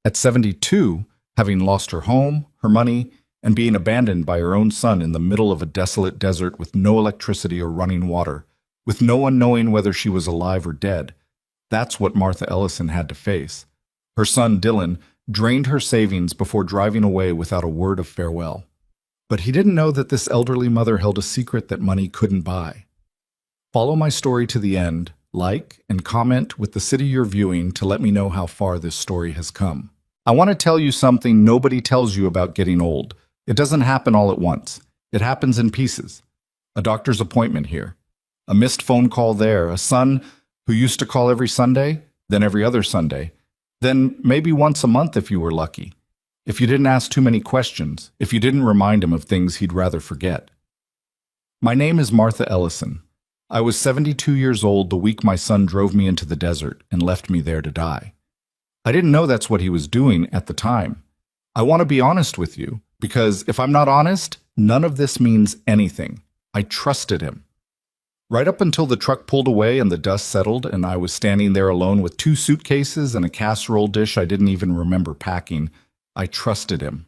At 72, having lost her home, her money, and being abandoned by her own son in the middle of a desolate desert with no electricity or running water, with no one knowing whether she was alive or dead, that's what Martha Ellison had to face. Her son, Dylan, drained her savings before driving away without a word of farewell. But he didn't know that this elderly mother held a secret that money couldn't buy. Follow my story to the end, like and comment with the city you're viewing to let me know how far this story has come. I want to tell you something nobody tells you about getting old. It doesn't happen all at once. It happens in pieces. A doctor's appointment here, a missed phone call there, a son who used to call every Sunday, then every other Sunday, then maybe once a month if you were lucky. If you didn't ask too many questions, if you didn't remind him of things he'd rather forget. My name is Martha Ellison. I was 72 years old the week my son drove me into the desert and left me there to die. I didn't know that's what he was doing at the time. I want to be honest with you, because if I'm not honest, none of this means anything. I trusted him. Right up until the truck pulled away and the dust settled and I was standing there alone with 2 suitcases and a casserole dish I didn't even remember packing, I trusted him.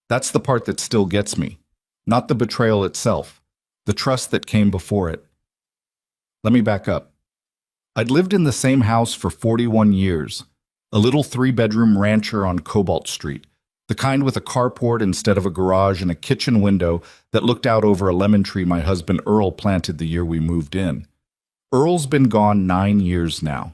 That's the part that still gets me, not the betrayal itself, the trust that came before it. Let me back up. I'd lived in the same house for 41 years, a little 3-bedroom rancher on Cobalt Street, the kind with a carport instead of a garage and a kitchen window that looked out over a lemon tree my husband Earl planted the year we moved in. Earl's been gone 9 years now.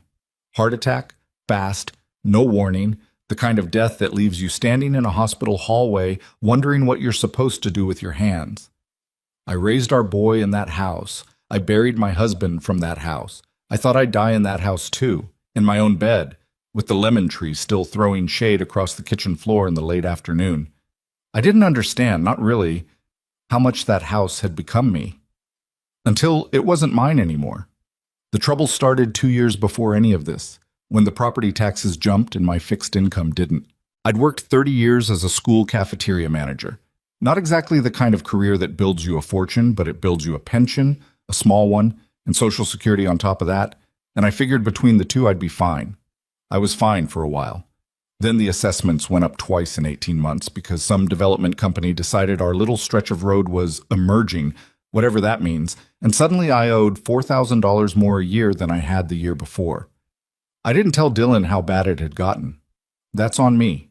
Heart attack, fast, no warning, the kind of death that leaves you standing in a hospital hallway wondering what you're supposed to do with your hands. I raised our boy in that house. I buried my husband from that house. I thought I'd die in that house too, in my own bed, with the lemon tree still throwing shade across the kitchen floor in the late afternoon. I didn't understand, not really, how much that house had become me. Until it wasn't mine anymore. The trouble started 2 years before any of this, when the property taxes jumped and my fixed income didn't. I'd worked 30 years as a school cafeteria manager. Not exactly the kind of career that builds you a fortune, but it builds you a pension, a small one, and Social Security on top of that, and I figured between the two I'd be fine. I was fine for a while. Then the assessments went up twice in 18 months because some development company decided our little stretch of road was emerging, whatever that means, and suddenly I owed $4,000 more a year than I had the year before. I didn't tell Dylan how bad it had gotten. That's on me.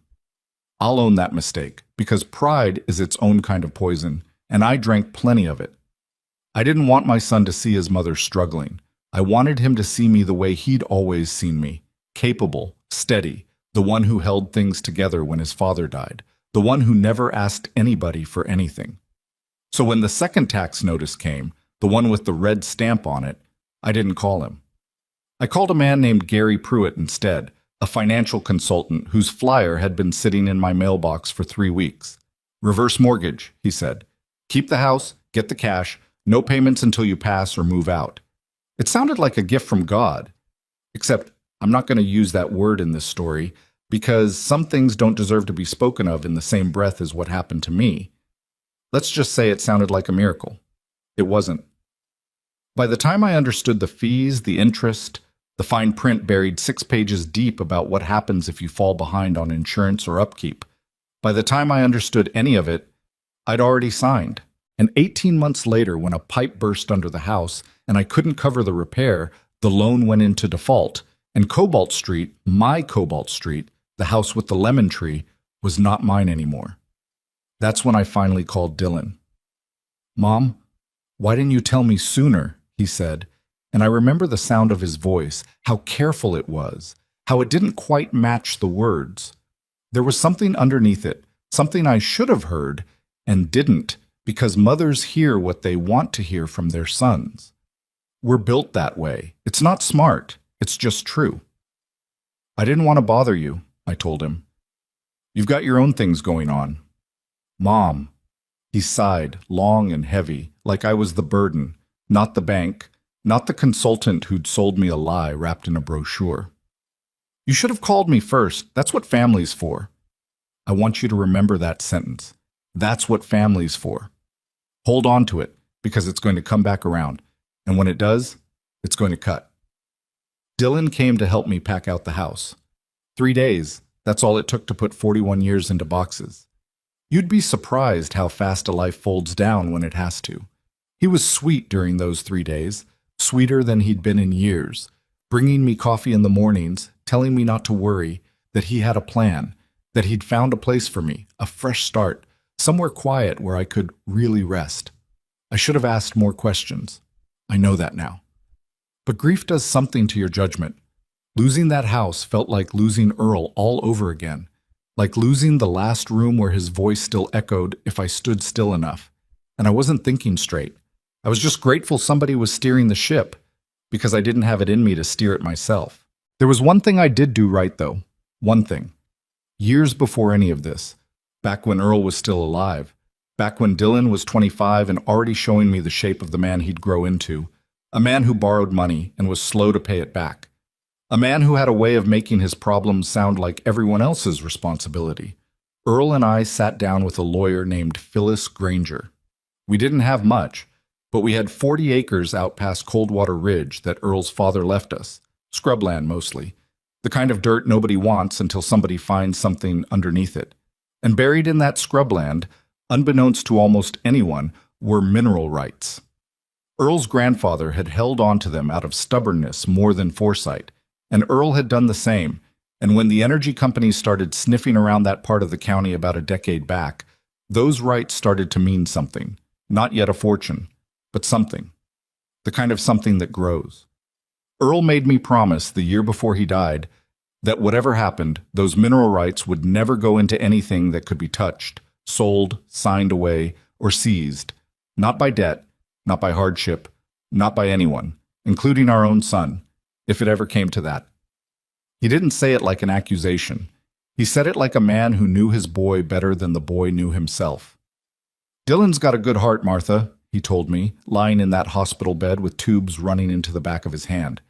I'll own that mistake, because pride is its own kind of poison, and I drank plenty of it. I didn't want my son to see his mother struggling. I wanted him to see me the way he'd always seen me, capable, steady, the one who held things together when his father died, the one who never asked anybody for anything. So when the second tax notice came, the one with the red stamp on it, I didn't call him. I called a man named Gary Pruitt instead, a financial consultant whose flyer had been sitting in my mailbox for 3 weeks. Reverse mortgage, he said. Keep the house, get the cash, no payments until you pass or move out. It sounded like a gift from God, except I'm not going to use that word in this story because some things don't deserve to be spoken of in the same breath as what happened to me. Let's just say it sounded like a miracle. It wasn't. By the time I understood the fees, the interest, the fine print buried 6 pages deep about what happens if you fall behind on insurance or upkeep, by the time I understood any of it, I'd already signed. And 18 months later, when a pipe burst under the house and I couldn't cover the repair, the loan went into default, and Cobalt Street, my Cobalt Street, the house with the lemon tree, was not mine anymore. That's when I finally called Dylan. "Mom, why didn't you tell me sooner?" he said, and I remember the sound of his voice, how careful it was, how it didn't quite match the words. There was something underneath it, something I should have heard and didn't, because mothers hear what they want to hear from their sons. We're built that way. It's not smart. It's just true. "I didn't want to bother you," I told him. "You've got your own things going on." "Mom," he sighed, long and heavy, like I was the burden, not the bank, not the consultant who'd sold me a lie wrapped in a brochure. "You should have called me first. That's what family's for." I want you to remember that sentence. That's what family's for. Hold on to it, because it's going to come back around. And when it does, it's going to cut. Dylan came to help me pack out the house. 3 days, That's all it took to put 41 years into boxes. You'd be surprised how fast a life folds down when it has to. He was sweet during those 3 days, sweeter than he'd been in years, bringing me coffee in the mornings, telling me not to worry, that he had a plan, that he'd found a place for me, a fresh start, somewhere quiet where I could really rest. I should have asked more questions. I know that now. But grief does something to your judgment. Losing that house felt like losing Earl all over again, like losing the last room where his voice still echoed if I stood still enough. And I wasn't thinking straight. I was just grateful somebody was steering the ship, because I didn't have it in me to steer it myself. There was one thing I did do right, though. One thing. Years before any of this, back when Earl was still alive, back when Dylan was 25 and already showing me the shape of the man he'd grow into, a man who borrowed money and was slow to pay it back. A man who had a way of making his problems sound like everyone else's responsibility. Earl and I sat down with a lawyer named Phyllis Granger. We didn't have much, but we had 40 acres out past Coldwater Ridge that Earl's father left us, scrubland mostly, the kind of dirt nobody wants until somebody finds something underneath it. And buried in that scrubland, unbeknownst to almost anyone, were mineral rights. Earl's grandfather had held on to them out of stubbornness more than foresight, and Earl had done the same, and when the energy companies started sniffing around that part of the county about a decade back, those rights started to mean something. Not yet a fortune, but something. The kind of something that grows. Earl made me promise the year before he died that whatever happened, those mineral rights would never go into anything that could be touched, sold, signed away, or seized. Not by debt, not by hardship, not by anyone, including our own son, if it ever came to that. He didn't say it like an accusation. He said it like a man who knew his boy better than the boy knew himself. Dylan's got a good heart, Martha, he told me, lying in that hospital bed with tubes running into the back of his hand.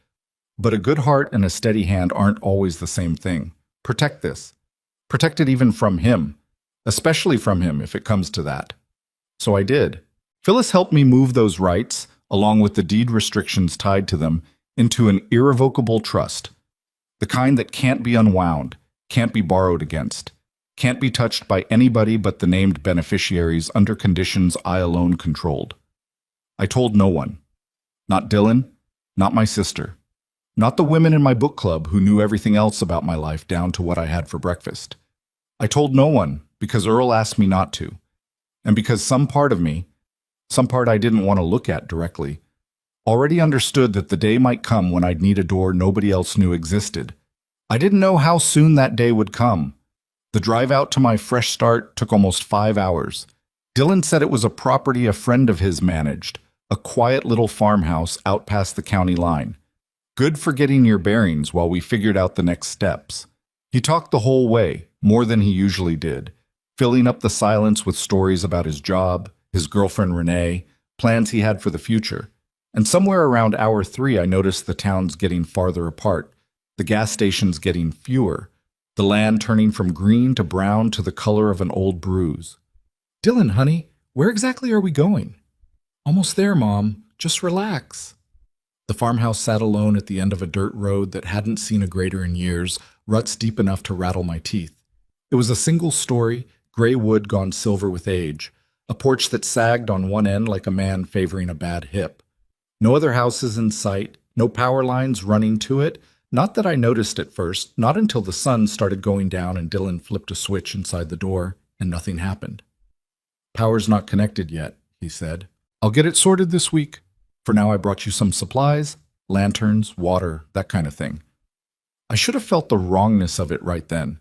But a good heart and a steady hand aren't always the same thing. Protect this. Protect it even from him, especially from him if it comes to that. So I did. Phyllis helped me move those rights, along with the deed restrictions tied to them, into an irrevocable trust. The kind that can't be unwound, can't be borrowed against, can't be touched by anybody but the named beneficiaries under conditions I alone controlled. I told no one. Not Dylan, not my sister, not the women in my book club who knew everything else about my life down to what I had for breakfast. I told no one because Earl asked me not to, and because some part of me, some part I didn't want to look at directly, already understood that the day might come when I'd need a door nobody else knew existed. I didn't know how soon that day would come. The drive out to my fresh start took almost 5 hours. Dylan said it was a property a friend of his managed, a quiet little farmhouse out past the county line. Good for getting your bearings while we figured out the next steps. He talked the whole way, more than he usually did, filling up the silence with stories about his job, his girlfriend Renee, plans he had for the future. And somewhere around hour 3 I noticed the towns getting farther apart, the gas stations getting fewer, the land turning from green to brown to the color of an old bruise. Dylan, honey, where exactly are we going? Almost there, Mom. Just relax. The farmhouse sat alone at the end of a dirt road that hadn't seen a grader in years, ruts deep enough to rattle my teeth. It was a single story, gray wood gone silver with age, a porch that sagged on one end like a man favoring a bad hip. No other houses in sight, no power lines running to it. Not that I noticed at first, not until the sun started going down and Dylan flipped a switch inside the door, and nothing happened. Power's not connected yet, he said. I'll get it sorted this week. For now I brought you some supplies, lanterns, water, that kind of thing. I should have felt the wrongness of it right then.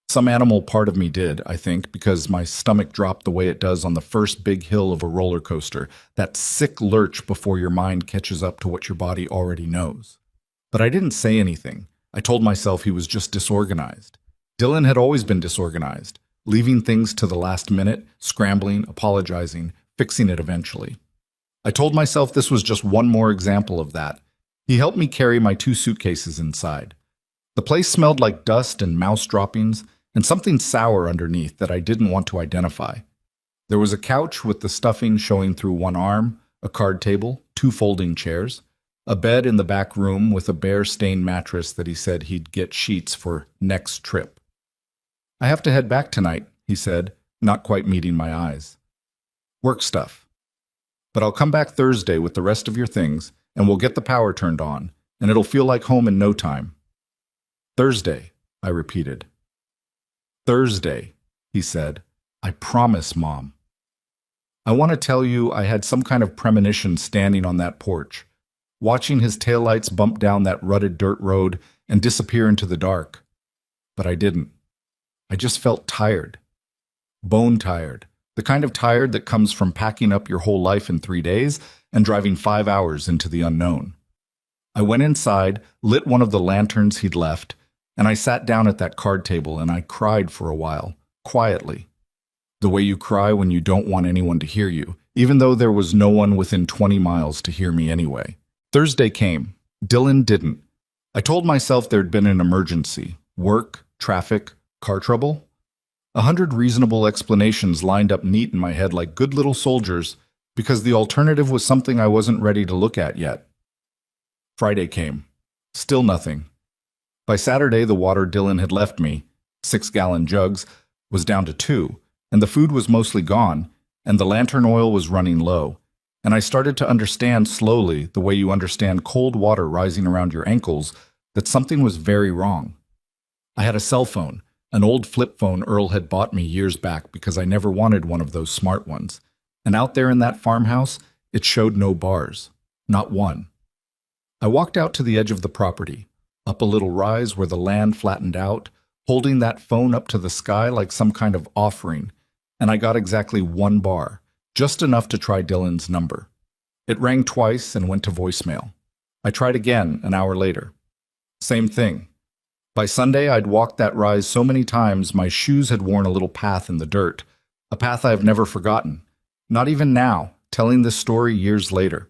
Some animal part of me did, I think, because my stomach dropped the way it does on the first big hill of a roller coaster, that sick lurch before your mind catches up to what your body already knows. But I didn't say anything. I told myself he was just disorganized. Dylan had always been disorganized, leaving things to the last minute, scrambling, apologizing, fixing it eventually. I told myself this was just one more example of that. He helped me carry my 2 suitcases inside. The place smelled like dust and mouse droppings, and something sour underneath that I didn't want to identify. There was a couch with the stuffing showing through one arm, a card table, 2 folding chairs, a bed in the back room with a bare stained mattress that he said he'd get sheets for next trip. I have to head back tonight, he said, not quite meeting my eyes. Work stuff. But I'll come back Thursday with the rest of your things, and we'll get the power turned on, and it'll feel like home in no time. Thursday, I repeated. Thursday, he said. I promise, Mom. I want to tell you I had some kind of premonition standing on that porch, watching his taillights bump down that rutted dirt road and disappear into the dark. But I didn't. I just felt tired. Bone tired. The kind of tired that comes from packing up your whole life in 3 days and driving 5 hours into the unknown. I went inside, lit one of the lanterns he'd left, and I sat down at that card table and I cried for a while, quietly. The way you cry when you don't want anyone to hear you, even though there was no one within 20 miles to hear me anyway. Thursday came. Dylan didn't. I told myself there'd been an emergency. Work, traffic, car trouble. 100 reasonable explanations lined up neat in my head like good little soldiers, because the alternative was something I wasn't ready to look at yet. Friday came. Still nothing. By Saturday, the water Dylan had left me, 6-gallon jugs, was down to 2, and the food was mostly gone, and the lantern oil was running low, and I started to understand slowly, the way you understand cold water rising around your ankles, that something was very wrong. I had a cell phone, an old flip phone Earl had bought me years back because I never wanted one of those smart ones, and out there in that farmhouse, it showed no bars, not one. I walked out to the edge of the property, up a little rise where the land flattened out, holding that phone up to the sky like some kind of offering, and I got exactly 1 bar, just enough to try Dylan's number. It rang twice and went to voicemail. I tried again an hour later. Same thing. By Sunday, I'd walked that rise so many times my shoes had worn a little path in the dirt, a path I've never forgotten, not even now, telling this story years later.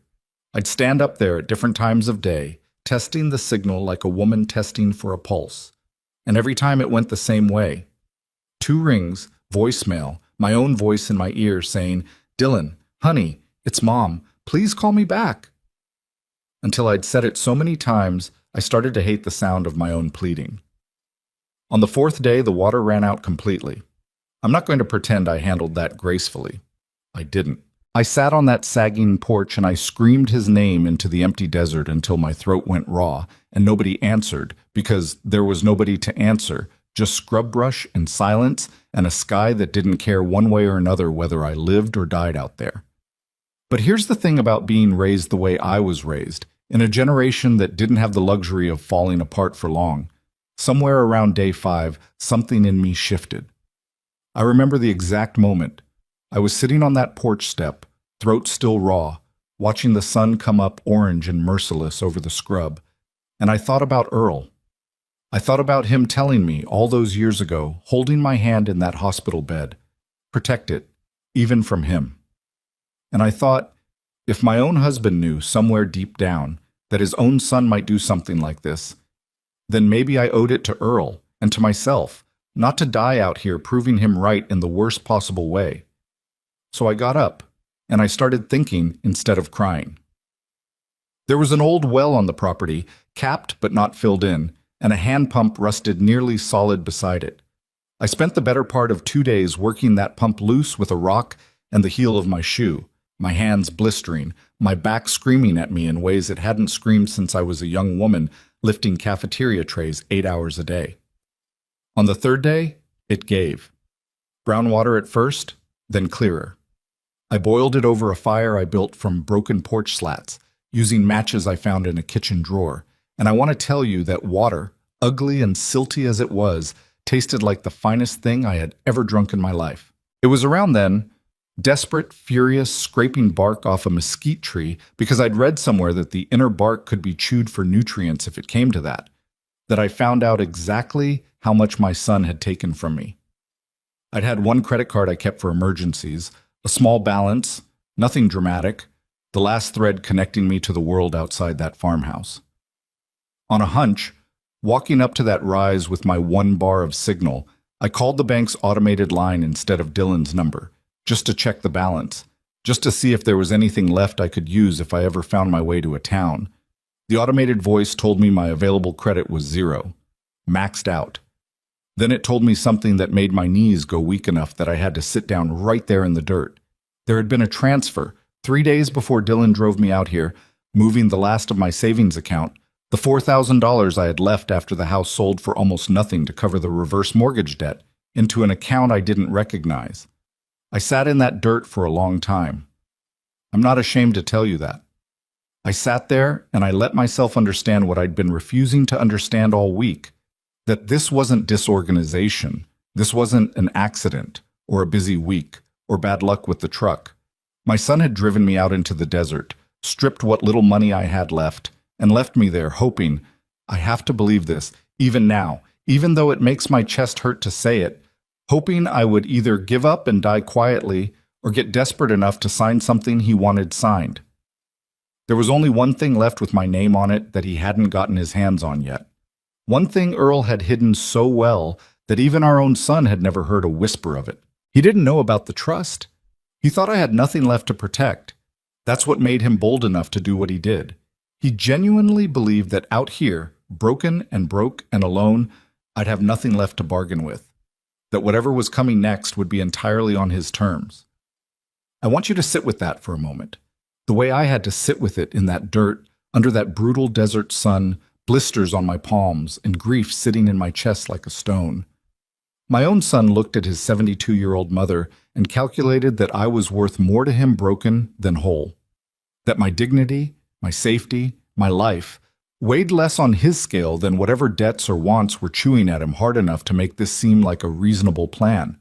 I'd stand up there at different times of day, testing the signal like a woman testing for a pulse. And every time it went the same way. 2 rings, voicemail, my own voice in my ear saying, "Dylan, honey, it's Mom. Please call me back." Until I'd said it so many times, I started to hate the sound of my own pleading. On the 4th day, the water ran out completely. I'm not going to pretend I handled that gracefully. I didn't. I sat on that sagging porch and I screamed his name into the empty desert until my throat went raw and nobody answered because there was nobody to answer, just scrub brush and silence and a sky that didn't care one way or another whether I lived or died out there. But here's the thing about being raised the way I was raised, in a generation that didn't have the luxury of falling apart for long. Somewhere around day 5, something in me shifted. I remember the exact moment. I was sitting on that porch step, throat still raw, watching the sun come up orange and merciless over the scrub, and I thought about Earl. I thought about him telling me all those years ago, holding my hand in that hospital bed, protect it, even from him. And I thought, if my own husband knew somewhere deep down that his own son might do something like this, then maybe I owed it to Earl and to myself not to die out here proving him right in the worst possible way. So I got up, and I started thinking instead of crying. There was an old well on the property, capped but not filled in, and a hand pump rusted nearly solid beside it. I spent the better part of 2 days working that pump loose with a rock and the heel of my shoe, my hands blistering, my back screaming at me in ways it hadn't screamed since I was a young woman lifting cafeteria trays 8 hours a day. On the 3rd day, it gave. Brown water at first, then clearer. I boiled it over a fire I built from broken porch slats, using matches I found in a kitchen drawer, and I want to tell you that water, ugly and silty as it was, tasted like the finest thing I had ever drunk in my life. It was around then, desperate, furious, scraping bark off a mesquite tree because I'd read somewhere that the inner bark could be chewed for nutrients if it came to that I found out exactly how much my son had taken from me. I'd had 1 credit card I kept for emergencies, a small balance, nothing dramatic, the last thread connecting me to the world outside that farmhouse. On a hunch, walking up to that rise with my 1 bar of signal, I called the bank's automated line instead of Dylan's number, just to check the balance, just to see if there was anything left I could use if I ever found my way to a town. The automated voice told me my available credit was 0, maxed out. Then it told me something that made my knees go weak enough that I had to sit down right there in the dirt. There had been a transfer 3 days before Dylan drove me out here, moving the last of my savings account, the $4,000 I had left after the house sold for almost nothing to cover the reverse mortgage debt, into an account I didn't recognize. I sat in that dirt for a long time. I'm not ashamed to tell you that. I sat there and I let myself understand what I'd been refusing to understand all week, that this wasn't disorganization, this wasn't an accident, or a busy week, or bad luck with the truck. My son had driven me out into the desert, stripped what little money I had left, and left me there hoping, I have to believe this, even now, even though it makes my chest hurt to say it, hoping I would either give up and die quietly or get desperate enough to sign something he wanted signed. There was only one thing left with my name on it that he hadn't gotten his hands on yet. One thing Earl had hidden so well that even our own son had never heard a whisper of it. He didn't know about the trust. He thought I had nothing left to protect. That's what made him bold enough to do what he did. He genuinely believed that out here, broken and broke and alone, I'd have nothing left to bargain with. That whatever was coming next would be entirely on his terms. I want you to sit with that for a moment. The way I had to sit with it in that dirt, under that brutal desert sun, blisters on my palms, and grief sitting in my chest like a stone. My own son looked at his 72-year-old mother and calculated that I was worth more to him broken than whole. That my dignity, my safety, my life, weighed less on his scale than whatever debts or wants were chewing at him hard enough to make this seem like a reasonable plan.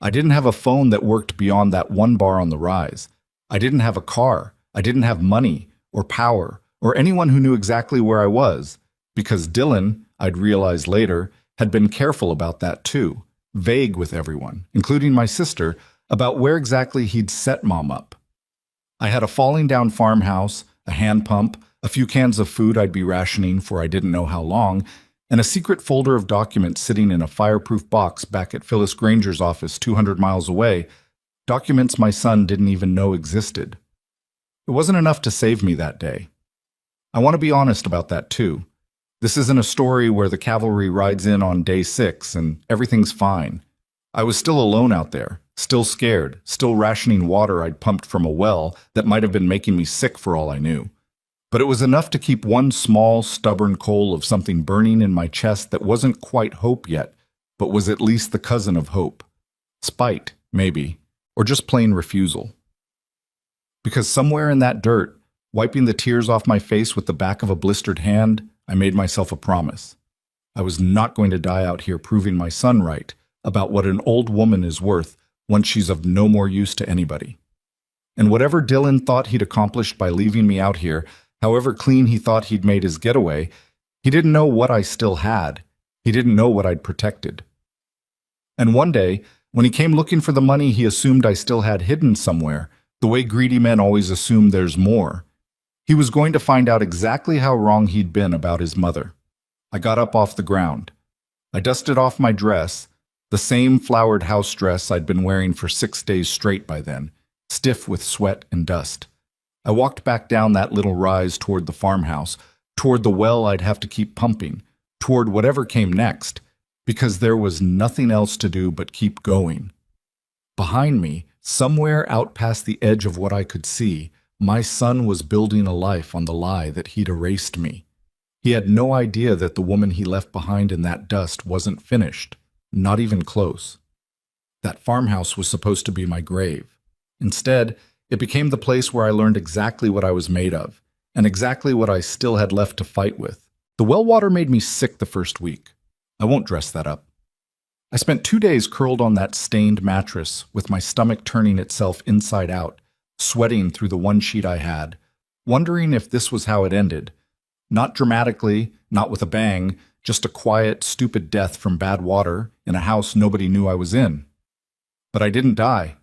I didn't have a phone that worked beyond that one bar on the rise. I didn't have a car. I didn't have money or power or anyone who knew exactly where I was, because Dylan, I'd realized later, had been careful about that too, vague with everyone, including my sister, about where exactly he'd set Mom up. I had a falling down farmhouse, a hand pump, a few cans of food I'd be rationing for I didn't know how long, and a secret folder of documents sitting in a fireproof box back at Phyllis Granger's office 200 miles away, documents my son didn't even know existed. It wasn't enough to save me that day. I want to be honest about that too. This isn't a story where the cavalry rides in on day 6 and everything's fine. I was still alone out there, still scared, still rationing water I'd pumped from a well that might have been making me sick for all I knew. But it was enough to keep one small, stubborn coal of something burning in my chest that wasn't quite hope yet, but was at least the cousin of hope. Spite, maybe, or just plain refusal. Because somewhere in that dirt, wiping the tears off my face with the back of a blistered hand, I made myself a promise. I was not going to die out here proving my son right about what an old woman is worth once she's of no more use to anybody. And whatever Dylan thought he'd accomplished by leaving me out here, however clean he thought he'd made his getaway, he didn't know what I still had. He didn't know what I'd protected. And one day, when he came looking for the money he assumed I still had hidden somewhere, the way greedy men always assume there's more, he was going to find out exactly how wrong he'd been about his mother. I got up off the ground. I dusted off my dress, the same flowered house dress I'd been wearing for 6 days straight by then, stiff with sweat and dust. I walked back down that little rise toward the farmhouse, toward the well I'd have to keep pumping, toward whatever came next, because there was nothing else to do but keep going. Behind me, somewhere out past the edge of what I could see, my son was building a life on the lie that he'd erased me. He had no idea that the woman he left behind in that dust wasn't finished, not even close. That farmhouse was supposed to be my grave. Instead, it became the place where I learned exactly what I was made of, and exactly what I still had left to fight with. The well water made me sick the first week. I won't dress that up. I spent 2 days curled on that stained mattress, with my stomach turning itself inside out, sweating through the one sheet I had, wondering if this was how it ended. Not dramatically, not with a bang, just a quiet, stupid death from bad water in a house nobody knew I was in. But I didn't die.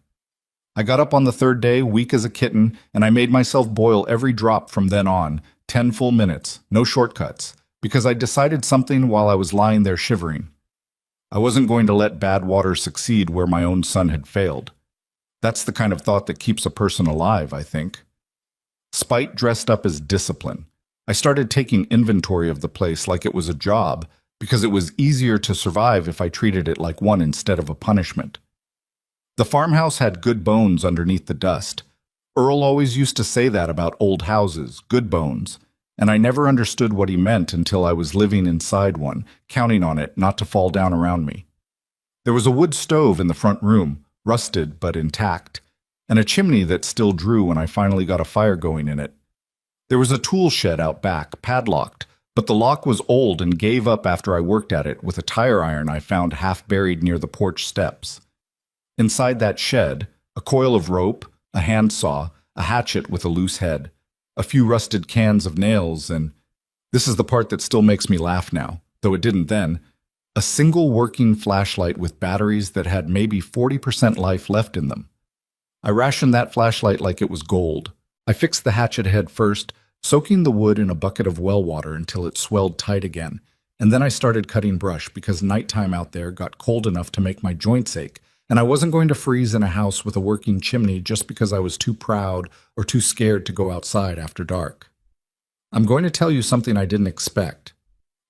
I got up on the 3rd day, weak as a kitten, and I made myself boil every drop from then on, 10 full minutes, no shortcuts, because I decided something while I was lying there shivering. I wasn't going to let bad water succeed where my own son had failed. That's the kind of thought that keeps a person alive, I think. Spite dressed up as discipline. I started taking inventory of the place like it was a job, because it was easier to survive if I treated it like one instead of a punishment. The farmhouse had good bones underneath the dust. Earl always used to say that about old houses, good bones, and I never understood what he meant until I was living inside one, counting on it not to fall down around me. There was a wood stove in the front room, rusted but intact, and a chimney that still drew when I finally got a fire going in it. There was a tool shed out back, padlocked, but the lock was old and gave up after I worked at it with a tire iron I found half buried near the porch steps. Inside that shed, a coil of rope, a handsaw, a hatchet with a loose head, a few rusted cans of nails, and this is the part that still makes me laugh now, though it didn't then, a single working flashlight with batteries that had maybe 40% life left in them. I rationed that flashlight like it was gold. I fixed the hatchet head first, soaking the wood in a bucket of well water until it swelled tight again, and then I started cutting brush because nighttime out there got cold enough to make my joints ache, and I wasn't going to freeze in a house with a working chimney just because I was too proud or too scared to go outside after dark. I'm going to tell you something I didn't expect.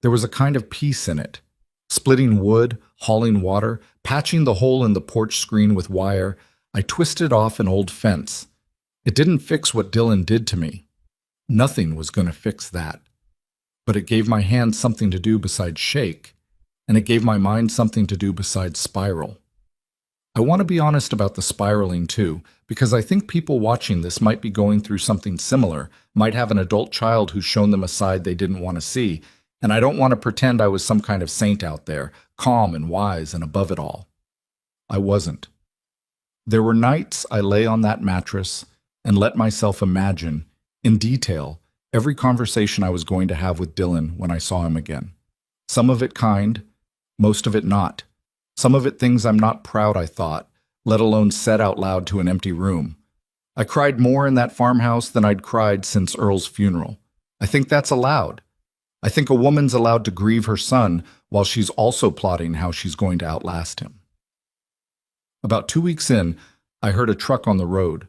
There was a kind of peace in it. Splitting wood, hauling water, patching the hole in the porch screen with wire, I twisted off an old fence. It didn't fix what Dylan did to me. Nothing was going to fix that. But it gave my hands something to do besides shake, and it gave my mind something to do besides spiral. I want to be honest about the spiraling too, because I think people watching this might be going through something similar, might have an adult child who's shown them a side they didn't want to see, and I don't want to pretend I was some kind of saint out there, calm and wise and above it all. I wasn't. There were nights I lay on that mattress and let myself imagine, in detail, every conversation I was going to have with Dylan when I saw him again. Some of it kind, most of it not. Some of it things I'm not proud I thought, let alone said out loud to an empty room. I cried more in that farmhouse than I'd cried since Earl's funeral. I think that's allowed. I think a woman's allowed to grieve her son while she's also plotting how she's going to outlast him. About 2 weeks in, I heard a truck on the road.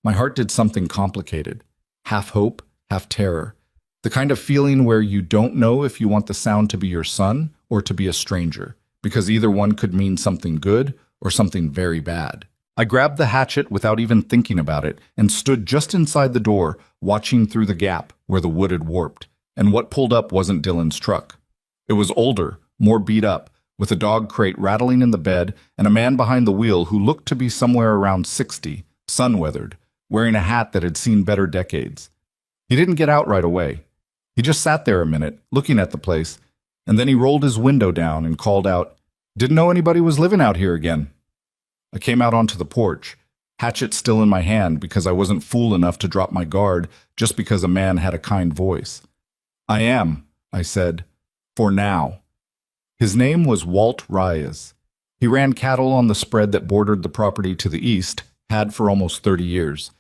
My heart did something complicated. Half hope, half terror. The kind of feeling where you don't know if you want the sound to be your son or to be a stranger, because either one could mean something good or something very bad. I grabbed the hatchet without even thinking about it and stood just inside the door, watching through the gap where the wood had warped, and what pulled up wasn't Dylan's truck. It was older, more beat up, with a dog crate rattling in the bed and a man behind the wheel who looked to be somewhere around 60, sun-weathered, wearing a hat that had seen better decades. He didn't get out right away. He just sat there a minute, looking at the place, and then he rolled his window down and called out, "Didn't know anybody was living out here again." I came out onto the porch, hatchet still in my hand because I wasn't fool enough to drop my guard just because a man had a kind voice. "I am," I said, "for now." His name was Walt Reyes. He ran cattle on the spread that bordered the property to the east, had for almost 30 years.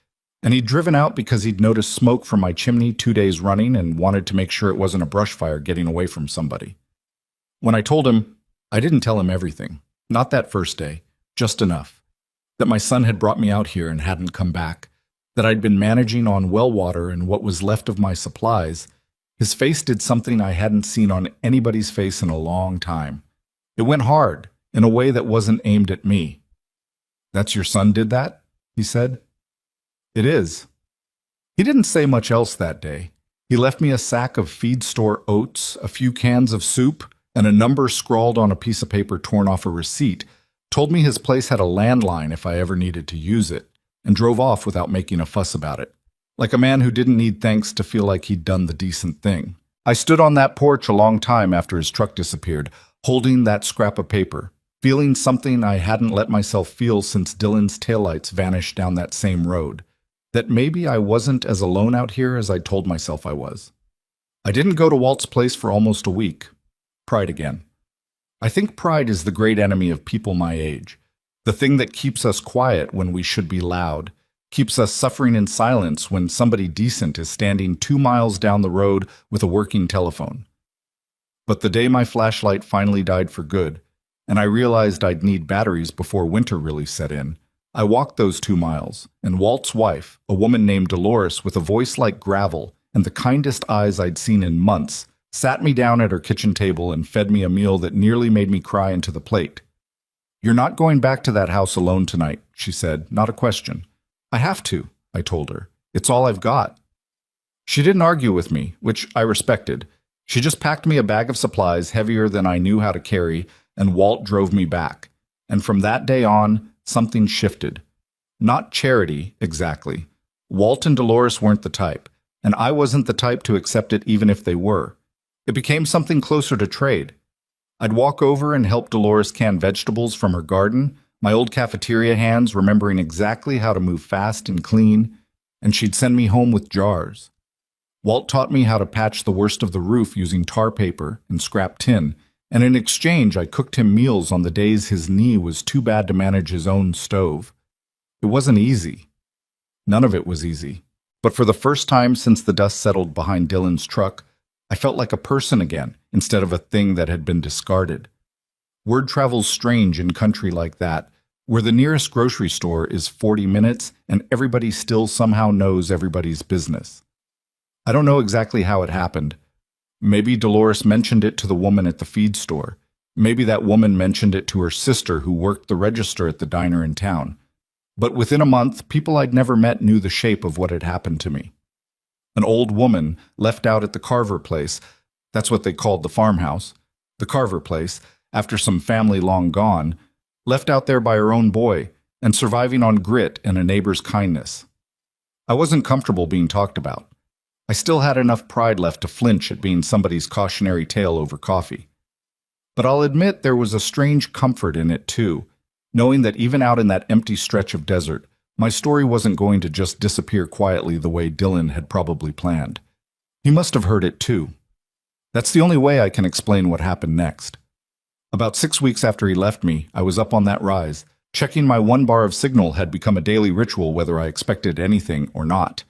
And he'd driven out because he'd noticed smoke from my chimney 2 days running and wanted to make sure it wasn't a brush fire getting away from somebody. When I told him, I didn't tell him everything. Not that first day, just enough. That my son had brought me out here and hadn't come back. That I'd been managing on well water and what was left of my supplies. His face did something I hadn't seen on anybody's face in a long time. It went hard, in a way that wasn't aimed at me. "That's your son did that?" he said. "It is." He didn't say much else that day. He left me a sack of feed store oats, a few cans of soup, and a number scrawled on a piece of paper torn off a receipt, told me his place had a landline if I ever needed to use it, and drove off without making a fuss about it. Like a man who didn't need thanks to feel like he'd done the decent thing. I stood on that porch a long time after his truck disappeared, holding that scrap of paper, feeling something I hadn't let myself feel since Dylan's taillights vanished down that same road. That maybe I wasn't as alone out here as I told myself I was. I didn't go to Walt's place for almost a week. Pride again. I think pride is the great enemy of people my age. The thing that keeps us quiet when we should be loud. Keeps us suffering in silence when somebody decent is standing 2 miles down the road with a working telephone. But the day my flashlight finally died for good, and I realized I'd need batteries before winter really set in, I walked those 2 miles, and Walt's wife, a woman named Dolores with a voice like gravel and the kindest eyes I'd seen in months, sat me down at her kitchen table and fed me a meal that nearly made me cry into the plate. "You're not going back to that house alone tonight," she said, not a question. "I have to," I told her. "It's all I've got." She didn't argue with me, which I respected. She just packed me a bag of supplies heavier than I knew how to carry, and Walt drove me back. And from that day on, something shifted. Not charity, exactly. Walt and Dolores weren't the type, and I wasn't the type to accept it even if they were. It became something closer to trade. I'd walk over and help Dolores can vegetables from her garden, my old cafeteria hands remembering exactly how to move fast and clean, and she'd send me home with jars. Walt taught me how to patch the worst of the roof using tar paper and scrap tin, and in exchange I cooked him meals on the days his knee was too bad to manage his own stove. It wasn't easy. None of it was easy. But for the first time since the dust settled behind Dylan's truck, I felt like a person again, instead of a thing that had been discarded. Word travels strange in country like that, where the nearest grocery store is 40 minutes and everybody still somehow knows everybody's business. I don't know exactly how it happened. Maybe Dolores mentioned it to the woman at the feed store. Maybe that woman mentioned it to her sister who worked the register at the diner in town. But within a month, people I'd never met knew the shape of what had happened to me. An old woman left out at the Carver place, that's what they called the farmhouse, the Carver place, after some family long gone, left out there by her own boy and surviving on grit and a neighbor's kindness. I wasn't comfortable being talked about. I still had enough pride left to flinch at being somebody's cautionary tale over coffee. But I'll admit there was a strange comfort in it too, knowing that even out in that empty stretch of desert, my story wasn't going to just disappear quietly the way Dylan had probably planned. He must have heard it too. That's the only way I can explain what happened next. About 6 weeks after he left me, I was up on that rise. Checking my 1 bar of signal had become a daily ritual whether I expected anything or not.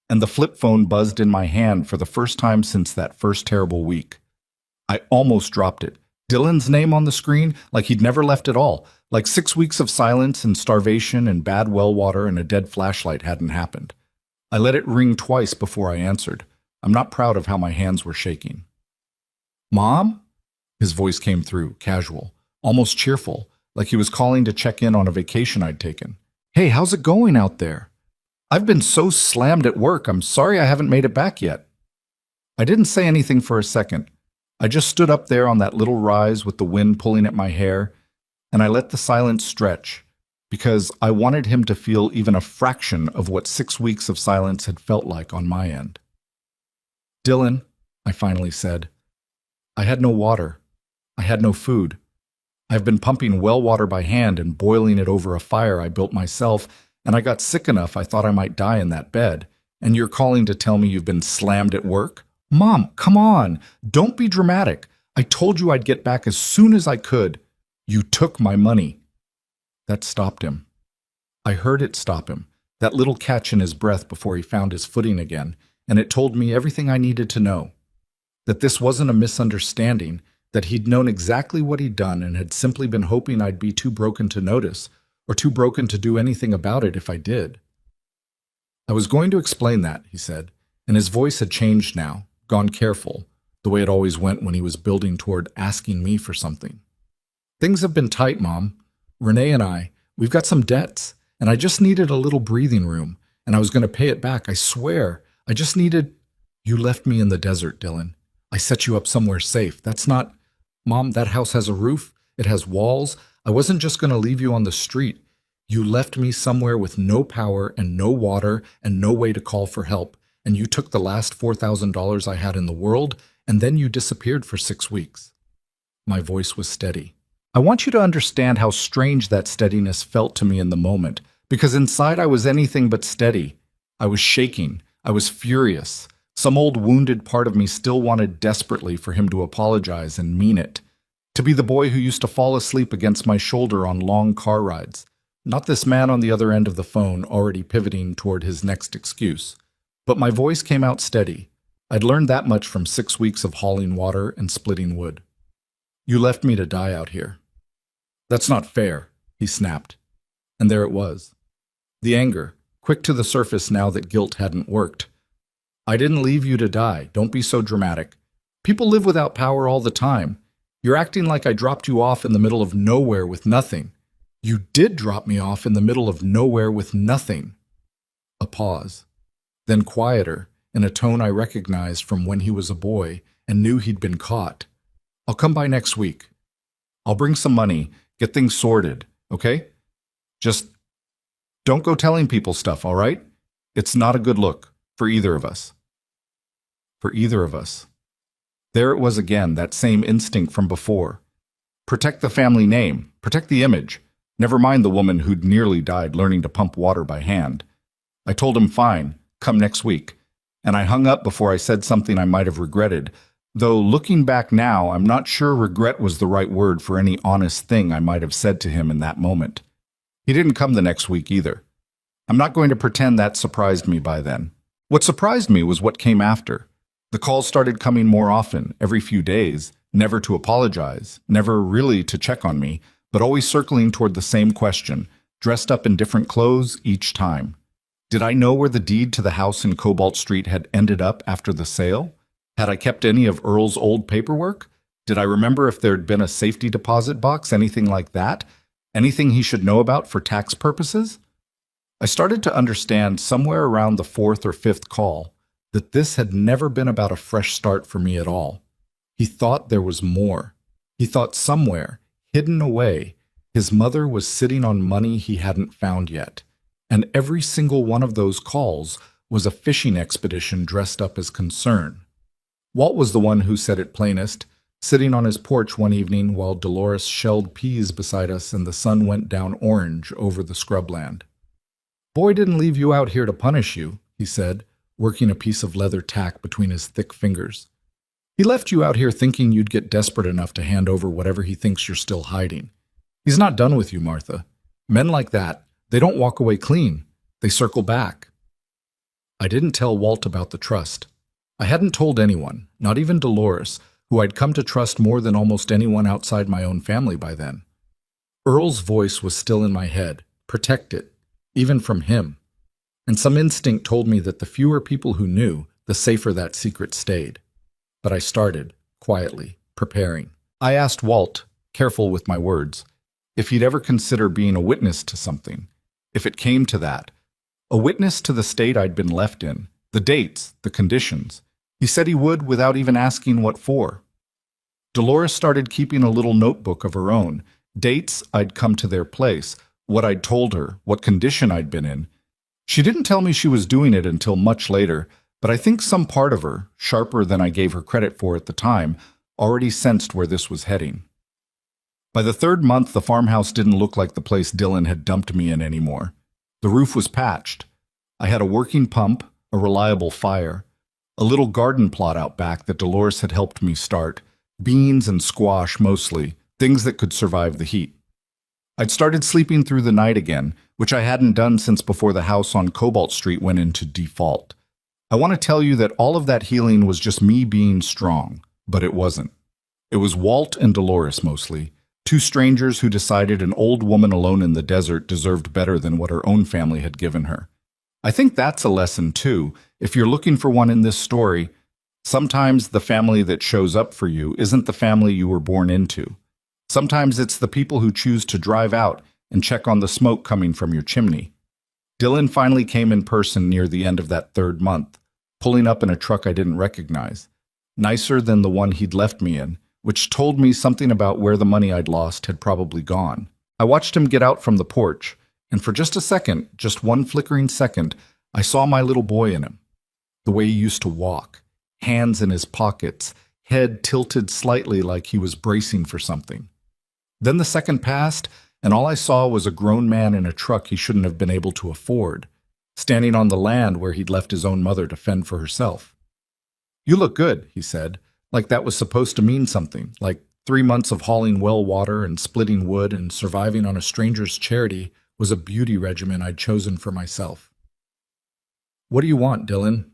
And the flip phone buzzed in my hand for the first time since that first terrible week. I almost dropped it. Dylan's name on the screen, like he'd never left at all, like 6 weeks of silence and starvation and bad well water and a dead flashlight hadn't happened. I let it ring twice before I answered. I'm not proud of how my hands were shaking. "Mom?" His voice came through, casual, almost cheerful, like he was calling to check in on a vacation I'd taken. "Hey, how's it going out there? I've been so slammed at work, I'm sorry I haven't made it back yet." I didn't say anything for a second. I just stood up there on that little rise with the wind pulling at my hair, and I let the silence stretch, because I wanted him to feel even a fraction of what 6 weeks of silence had felt like on my end. "Dylan," I finally said, "I had no water. I had no food. I've been pumping well water by hand and boiling it over a fire I built myself, and I got sick enough I thought I might die in that bed. And you're calling to tell me you've been slammed at work? Mom, come on. Don't be dramatic. I told you I'd get back as soon as I could. You took my money." That stopped him. I heard it stop him, that little catch in his breath before he found his footing again, and it told me everything I needed to know. That this wasn't a misunderstanding, that he'd known exactly what he'd done and had simply been hoping I'd be too broken to notice, or too broken to do anything about it if I did. "I was going to explain that," he said, and his voice had changed now, gone careful, the way it always went when he was building toward asking me for something. "Things have been tight, Mom. Renee and we've got some debts, and I just needed a little breathing room, and I was going to pay it back, I swear. I just needed—" "You left me in the desert, Dylan. I set you up somewhere safe. That's not— Mom, that house has a roof. It has walls. I wasn't just going to leave you on the street. You left me somewhere with no power and no water and no way to call for help, and you took the last $4,000 I had in the world, and then you disappeared for 6 weeks. My voice was steady. I want you to understand how strange that steadiness felt to me in the moment, because inside I was anything but steady. I was shaking. I was furious. Some old wounded part of me still wanted desperately for him to apologize and mean it. To be the boy who used to fall asleep against my shoulder on long car rides. Not this man on the other end of the phone already pivoting toward his next excuse. But my voice came out steady. I'd learned that much from 6 weeks of hauling water and splitting wood. You left me to die out here. That's not fair, he snapped. And there it was. The anger, quick to the surface now that guilt hadn't worked. I didn't leave you to die. Don't be so dramatic. People live without power all the time. You're acting like I dropped you off in the middle of nowhere with nothing. You did drop me off in the middle of nowhere with nothing. A pause. Then quieter, in a tone I recognized from when he was a boy and knew he'd been caught. I'll come by next week. I'll bring some money, get things sorted, okay? Just don't go telling people stuff, all right? It's not a good look for either of us. For either of us. There it was again, that same instinct from before. Protect the family name, protect the image. Never mind the woman who'd nearly died learning to pump water by hand. I told him fine, come next week. And I hung up before I said something I might have regretted, though looking back now, I'm not sure regret was the right word for any honest thing I might have said to him in that moment. He didn't come the next week either. I'm not going to pretend that surprised me by then. What surprised me was what came after. The calls started coming more often, every few days, never to apologize, never really to check on me, but always circling toward the same question, dressed up in different clothes each time. Did I know where the deed to the house in Cobalt Street had ended up after the sale? Had I kept any of Earl's old paperwork? Did I remember if there'd been a safety deposit box, anything like that? Anything he should know about for tax purposes? I started to understand somewhere around the fourth or fifth call that this had never been about a fresh start for me at all. He thought there was more. He thought somewhere, hidden away, his mother was sitting on money he hadn't found yet. And every single one of those calls was a fishing expedition dressed up as concern. Walt was the one who said it plainest, sitting on his porch one evening while Dolores shelled peas beside us and the sun went down orange over the scrubland. "Boy didn't leave you out here to punish you," he said, working a piece of leather tack between his thick fingers. "He left you out here thinking you'd get desperate enough to hand over whatever he thinks you're still hiding. He's not done with you, Martha. Men like that, they don't walk away clean. They circle back." I didn't tell Walt about the trust. I hadn't told anyone, not even Dolores, who I'd come to trust more than almost anyone outside my own family by then. Earl's voice was still in my head. Protect it, even from him. And some instinct told me that the fewer people who knew, the safer that secret stayed. But I started, quietly, preparing. I asked Walt, careful with my words, if he'd ever consider being a witness to something. If it came to that, a witness to the state I'd been left in, the dates, the conditions. He said he would without even asking what for. Dolores started keeping a little notebook of her own, dates I'd come to their place, what I'd told her, what condition I'd been in. She didn't tell me she was doing it until much later, but I think some part of her, sharper than I gave her credit for at the time, already sensed where this was heading. By the third month, the farmhouse didn't look like the place Dylan had dumped me in anymore. The roof was patched. I had a working pump, a reliable fire, a little garden plot out back that Dolores had helped me start, beans and squash mostly, things that could survive the heat. I'd started sleeping through the night again, which I hadn't done since before the house on Cobalt Street went into default. I want to tell you that all of that healing was just me being strong, but it wasn't. It was Walt and Dolores mostly, two strangers who decided an old woman alone in the desert deserved better than what her own family had given her. I think that's a lesson too. If you're looking for one in this story, sometimes the family that shows up for you isn't the family you were born into. Sometimes it's the people who choose to drive out and check on the smoke coming from your chimney. Dylan finally came in person near the end of that third month, pulling up in a truck I didn't recognize, nicer than the one he'd left me in, which told me something about where the money I'd lost had probably gone. I watched him get out from the porch, and for just a second, just one flickering second, I saw my little boy in him. The way he used to walk, hands in his pockets, head tilted slightly like he was bracing for something. Then the second passed, and all I saw was a grown man in a truck he shouldn't have been able to afford, standing on the land where he'd left his own mother to fend for herself. "You look good," he said, like that was supposed to mean something, like 3 months of hauling well water and splitting wood and surviving on a stranger's charity was a beauty regimen I'd chosen for myself. "What do you want, Dylan?"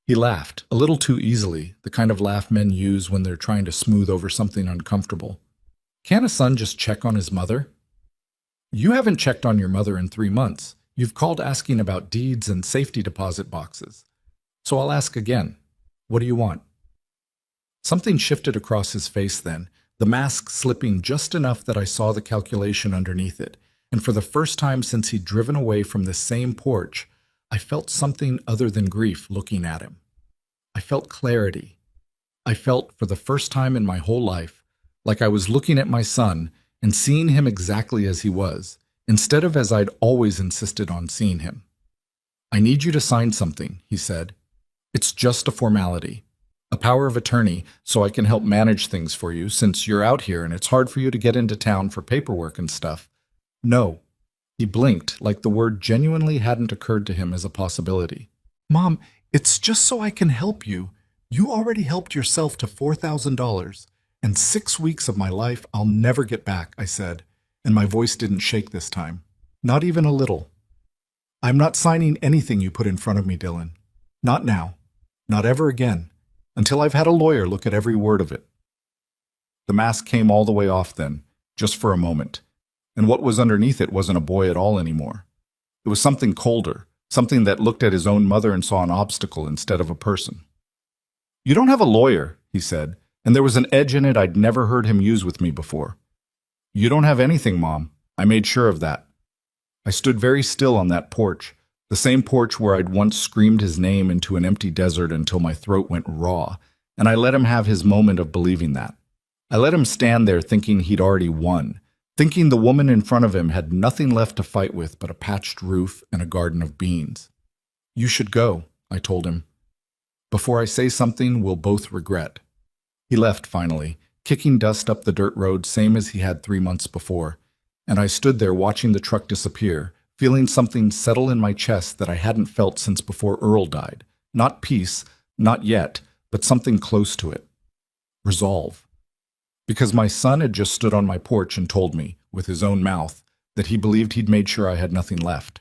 He laughed, a little too easily, the kind of laugh men use when they're trying to smooth over something uncomfortable. "Can't a son just check on his mother?" "You haven't checked on your mother in 3 months. You've called asking about deeds and safety deposit boxes. So I'll ask again. What do you want?" Something shifted across his face then, the mask slipping just enough that I saw the calculation underneath it, and for the first time since he'd driven away from the same porch, I felt something other than grief looking at him. I felt clarity. I felt, for the first time in my whole life, like I was looking at my son and seeing him exactly as he was, instead of as I'd always insisted on seeing him. "I need you to sign something," he said. "It's just a formality. A power of attorney, so I can help manage things for you since you're out here and it's hard for you to get into town for paperwork and stuff." "No." He blinked, like the word genuinely hadn't occurred to him as a possibility. "Mom, it's just so I can help you. You already helped yourself to $4,000, and 6 weeks of my life I'll never get back," I said, and my voice didn't shake this time. Not even a little. "I'm not signing anything you put in front of me, Dylan. Not now. Not ever again. Until I've had a lawyer look at every word of it." The mask came all the way off then, just for a moment, and what was underneath it wasn't a boy at all anymore. It was something colder, something that looked at his own mother and saw an obstacle instead of a person. "You don't have a lawyer," he said, and there was an edge in it I'd never heard him use with me before. "You don't have anything, Mom. I made sure of that." I stood very still on that porch, the same porch where I'd once screamed his name into an empty desert until my throat went raw, and I let him have his moment of believing that. I let him stand there thinking he'd already won, thinking the woman in front of him had nothing left to fight with but a patched roof and a garden of beans. "You should go," I told him. "Before I say something we'll both regret." He left finally, kicking dust up the dirt road same as he had 3 months before, and I stood there watching the truck disappear, feeling something settle in my chest that I hadn't felt since before Earl died. Not peace, not yet, but something close to it. Resolve. Because my son had just stood on my porch and told me, with his own mouth, that he believed he'd made sure I had nothing left.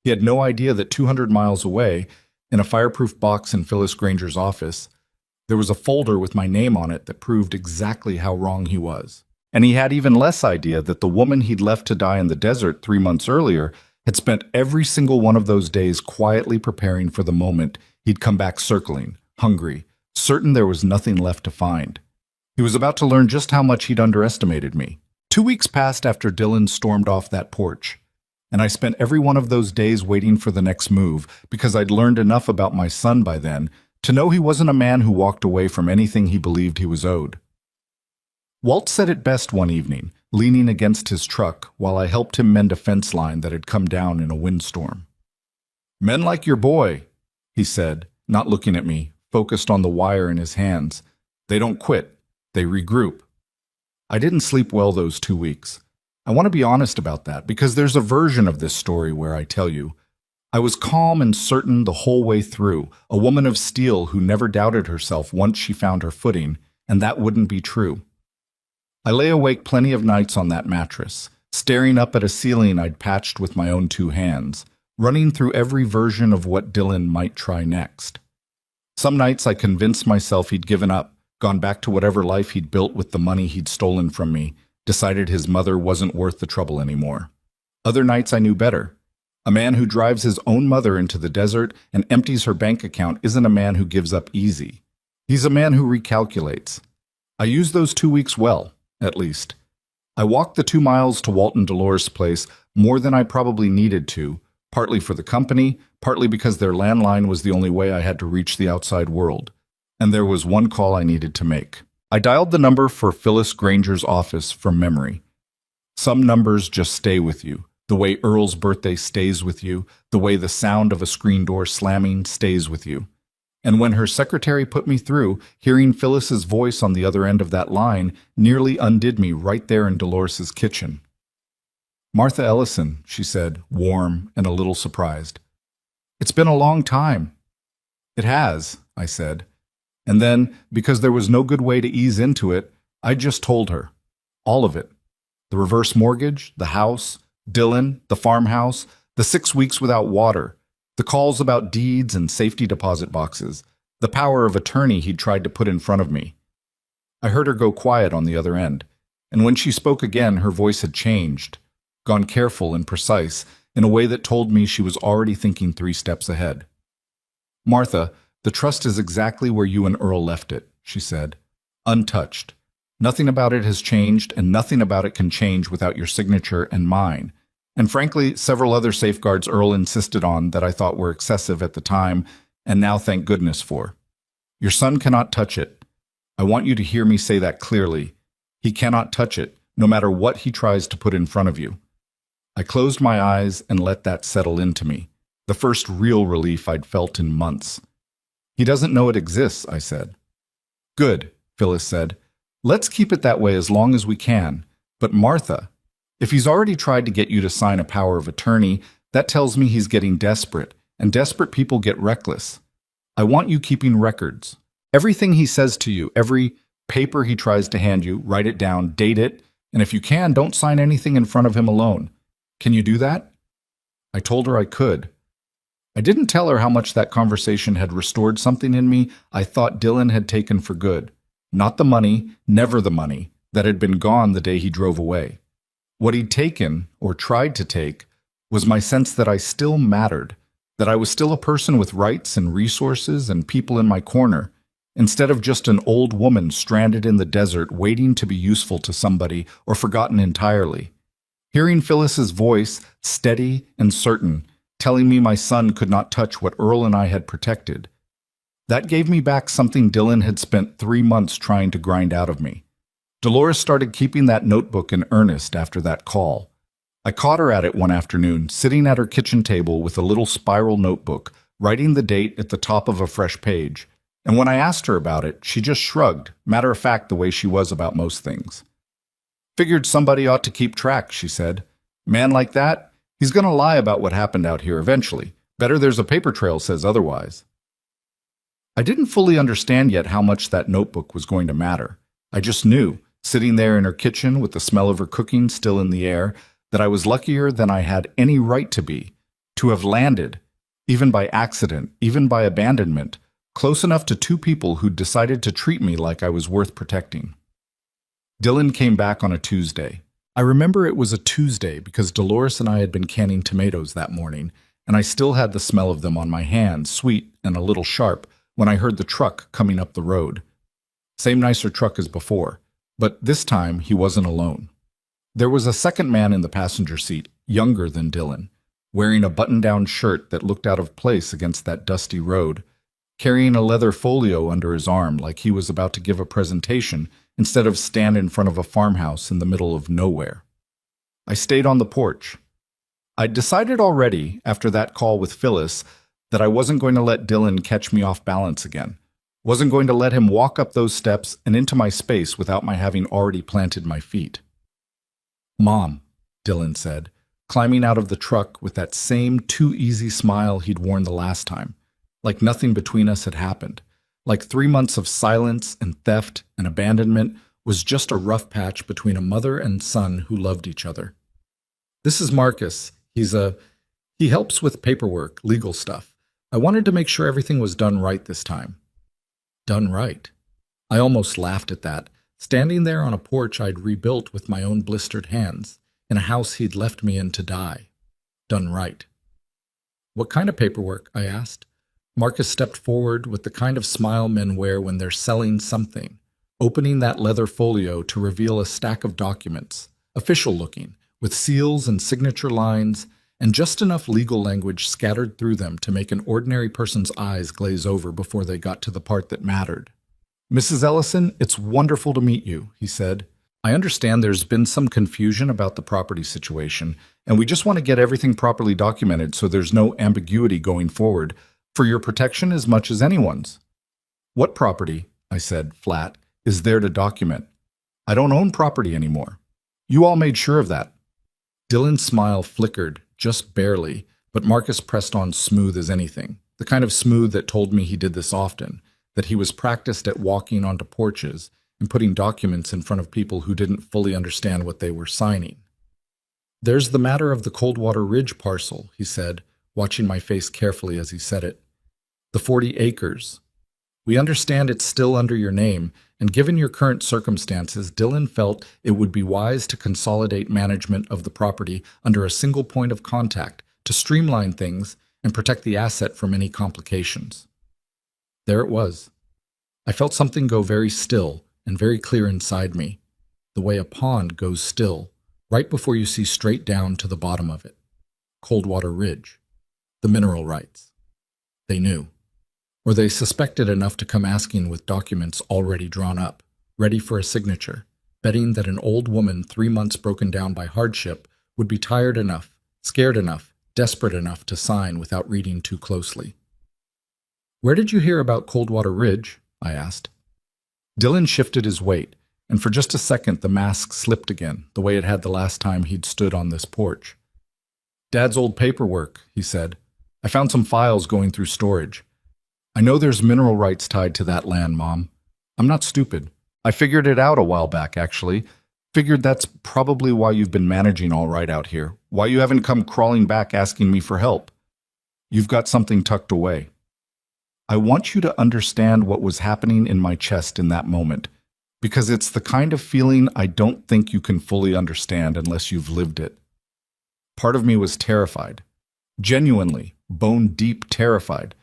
He had no idea that 200 miles away, in a fireproof box in Phyllis Granger's office, there was a folder with my name on it that proved exactly how wrong he was. And he had even less idea that the woman he'd left to die in the desert 3 months earlier had spent every single one of those days quietly preparing for the moment he'd come back circling, hungry, certain there was nothing left to find. He was about to learn just how much he'd underestimated me. 2 weeks passed after Dylan stormed off that porch, and I spent every one of those days waiting for the next move because I'd learned enough about my son by then to know he wasn't a man who walked away from anything he believed he was owed. Walt said it best one evening, leaning against his truck while I helped him mend a fence line that had come down in a windstorm. "Men like your boy," he said, not looking at me, focused on the wire in his hands. "They don't quit. They regroup." I didn't sleep well those 2 weeks. I want to be honest about that because there's a version of this story where I tell you, I was calm and certain the whole way through, a woman of steel who never doubted herself once she found her footing, and that wouldn't be true. I lay awake plenty of nights on that mattress, staring up at a ceiling I'd patched with my own 2 hands, running through every version of what Dylan might try next. Some nights I convinced myself he'd given up, gone back to whatever life he'd built with the money he'd stolen from me, decided his mother wasn't worth the trouble anymore. Other nights I knew better. A man who drives his own mother into the desert and empties her bank account isn't a man who gives up easy. He's a man who recalculates. I used those 2 weeks well, at least. I walked the 2 miles to Walt and Dolores' place more than I probably needed to, partly for the company, partly because their landline was the only way I had to reach the outside world. And there was one call I needed to make. I dialed the number for Phyllis Granger's office from memory. Some numbers just stay with you, the way Earl's birthday stays with you, the way the sound of a screen door slamming stays with you. And when her secretary put me through, hearing Phyllis's voice on the other end of that line nearly undid me right there in Dolores's kitchen. "Martha Ellison," she said, warm and a little surprised. "It's been a long time." "It has," I said. And then, because there was no good way to ease into it, I just told her. All of it. The reverse mortgage, the house, Dylan, the farmhouse, the 6 weeks without water, the calls about deeds and safety deposit boxes, the power of attorney he'd tried to put in front of me. I heard her go quiet on the other end, and when she spoke again, her voice had changed, gone careful and precise, in a way that told me she was already thinking 3 steps ahead. "Martha, the trust is exactly where you and Earl left it," she said. Untouched. Nothing about it has changed, and nothing about it can change without your signature and mine. And frankly, several other safeguards Earl insisted on that I thought were excessive at the time, and now thank goodness for. Your son cannot touch it. I want you to hear me say that clearly. He cannot touch it, no matter what he tries to put in front of you. I closed my eyes and let that settle into me, the first real relief I'd felt in months. He doesn't know it exists, I said. Good, Phyllis said. Let's keep it that way as long as we can. But Martha, if he's already tried to get you to sign a power of attorney, that tells me he's getting desperate, and desperate people get reckless. I want you keeping records. Everything he says to you, every paper he tries to hand you, write it down, date it, and if you can, don't sign anything in front of him alone. Can you do that? I told her I could. I didn't tell her how much that conversation had restored something in me I thought Dylan had taken for good. Not the money, never the money, that had been gone the day he drove away. What he'd taken, or tried to take, was my sense that I still mattered, that I was still a person with rights and resources and people in my corner, instead of just an old woman stranded in the desert waiting to be useful to somebody or forgotten entirely. Hearing Phyllis's voice, steady and certain, telling me my son could not touch what Earl and I had protected, that gave me back something Dylan had spent 3 months trying to grind out of me. Dolores started keeping that notebook in earnest after that call. I caught her at it one afternoon, sitting at her kitchen table with a little spiral notebook, writing the date at the top of a fresh page. And when I asked her about it, she just shrugged, matter of fact the way she was about most things. Figured somebody ought to keep track, she said. Man like that, he's going to lie about what happened out here eventually. Better there's a paper trail says otherwise. I didn't fully understand yet how much that notebook was going to matter. I just knew, sitting there in her kitchen with the smell of her cooking still in the air, that I was luckier than I had any right to be, to have landed, even by accident, even by abandonment, close enough to 2 people who'd decided to treat me like I was worth protecting. Dylan came back on a Tuesday. I remember it was a Tuesday because Dolores and I had been canning tomatoes that morning, and I still had the smell of them on my hands, sweet and a little sharp, when I heard the truck coming up the road. Same nicer truck as before, but this time he wasn't alone. There was a second man in the passenger seat, younger than Dylan, wearing a button-down shirt that looked out of place against that dusty road, carrying a leather folio under his arm like he was about to give a presentation instead of stand in front of a farmhouse in the middle of nowhere. I stayed on the porch. I'd decided already, after that call with Phyllis, that I wasn't going to let Dylan catch me off balance again. Wasn't going to let him walk up those steps and into my space without my having already planted my feet. Mom, Dylan said, climbing out of the truck with that same too easy smile he'd worn the last time, like nothing between us had happened, like 3 months of silence and theft and abandonment was just a rough patch between a mother and son who loved each other. This is Marcus. He helps with paperwork, legal stuff. I wanted to make sure everything was done right this time. Done right. I almost laughed at that, standing there on a porch I'd rebuilt with my own blistered hands, in a house he'd left me in to die. Done right. What kind of paperwork? I asked. Marcus stepped forward with the kind of smile men wear when they're selling something, opening that leather folio to reveal a stack of documents, official-looking, with seals and signature lines, and just enough legal language scattered through them to make an ordinary person's eyes glaze over before they got to the part that mattered. Mrs. Ellison, it's wonderful to meet you, he said. I understand there's been some confusion about the property situation, and we just want to get everything properly documented so there's no ambiguity going forward, for your protection as much as anyone's. What property, I said, flat, is there to document? I don't own property anymore. You all made sure of that. Dylan's smile flickered, just barely, but Marcus pressed on smooth as anything, the kind of smooth that told me he did this often, that he was practiced at walking onto porches and putting documents in front of people who didn't fully understand what they were signing. There's the matter of the Coldwater Ridge parcel, he said, watching my face carefully as he said it. The 40 acres. We understand it's still under your name, and given your current circumstances, Dylan felt it would be wise to consolidate management of the property under a single point of contact to streamline things and protect the asset from any complications. There it was. I felt something go very still and very clear inside me, the way a pond goes still, right before you see straight down to the bottom of it. Coldwater Ridge. The mineral rights. They knew. Or they suspected enough to come asking with documents already drawn up, ready for a signature, betting that an old woman 3 months broken down by hardship would be tired enough, scared enough, desperate enough to sign without reading too closely. "Where did you hear about Coldwater Ridge?" I asked. Dylan shifted his weight, and for just a second the mask slipped again, the way it had the last time he'd stood on this porch. "Dad's old paperwork," he said. "I found some files going through storage. I know there's mineral rights tied to that land, Mom. I'm not stupid. I figured it out a while back, actually. Figured that's probably why you've been managing all right out here, why you haven't come crawling back asking me for help. You've got something tucked away." I want you to understand what was happening in my chest in that moment, because it's the kind of feeling I don't think you can fully understand unless you've lived it. Part of me was terrified, genuinely, bone-deep terrified,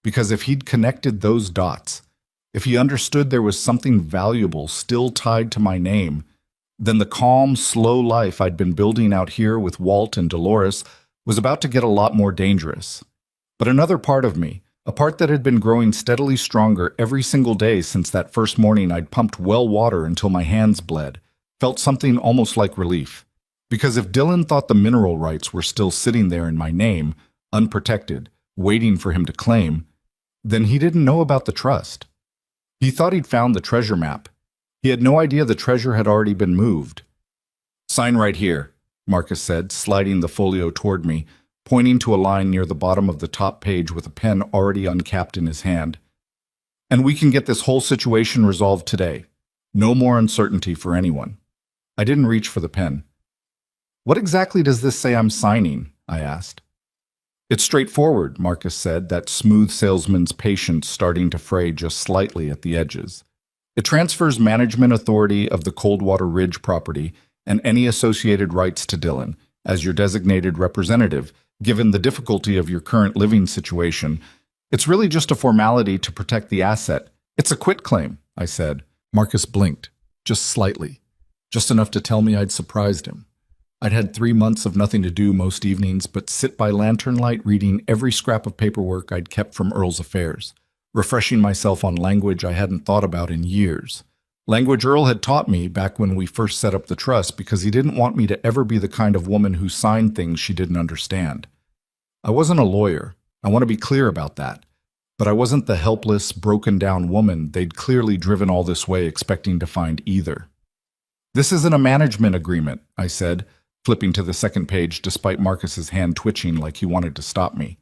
because if he'd connected those dots, if he understood there was something valuable still tied to my name, then the calm, slow life I'd been building out here with Walt and Dolores was about to get a lot more dangerous. But another part of me, a part that had been growing steadily stronger every single day since that first morning I'd pumped well water until my hands bled, felt something almost like relief. Because if Dylan thought the mineral rights were still sitting there in my name, unprotected, waiting for him to claim, then he didn't know about the trust. He thought he'd found the treasure map. He had no idea the treasure had already been moved. "Sign right here," Marcus said, sliding the folio toward me, pointing to a line near the bottom of the top page with a pen already uncapped in his hand. "And we can get this whole situation resolved today. No more uncertainty for anyone." I didn't reach for the pen. "What exactly does this say I'm signing?" I asked. "It's straightforward," Marcus said, that smooth salesman's patience starting to fray just slightly at the edges. "It transfers management authority of the Coldwater Ridge property and any associated rights to Dylan, as your designated representative, given the difficulty of your current living situation. It's really just a formality to protect the asset. It's a quitclaim," I said. Marcus blinked, just slightly, just enough to tell me I'd surprised him. I'd had 3 months of nothing to do most evenings but sit by lantern light reading every scrap of paperwork I'd kept from Earl's affairs, refreshing myself on language I hadn't thought about in years. Language Earl had taught me back when we first set up the trust because he didn't want me to ever be the kind of woman who signed things she didn't understand. I wasn't a lawyer, I want to be clear about that, but I wasn't the helpless, broken-down woman they'd clearly driven all this way expecting to find either. "This isn't a management agreement," I said, flipping to the second page despite Marcus's hand twitching like he wanted to stop me.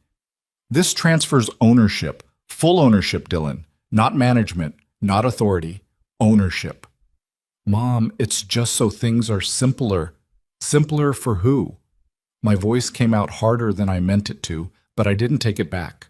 "This transfers ownership, full ownership, Dylan, not management, not authority, ownership." "Mom, it's just so things are simpler." "Simpler for who?" My voice came out harder than I meant it to, but I didn't take it back.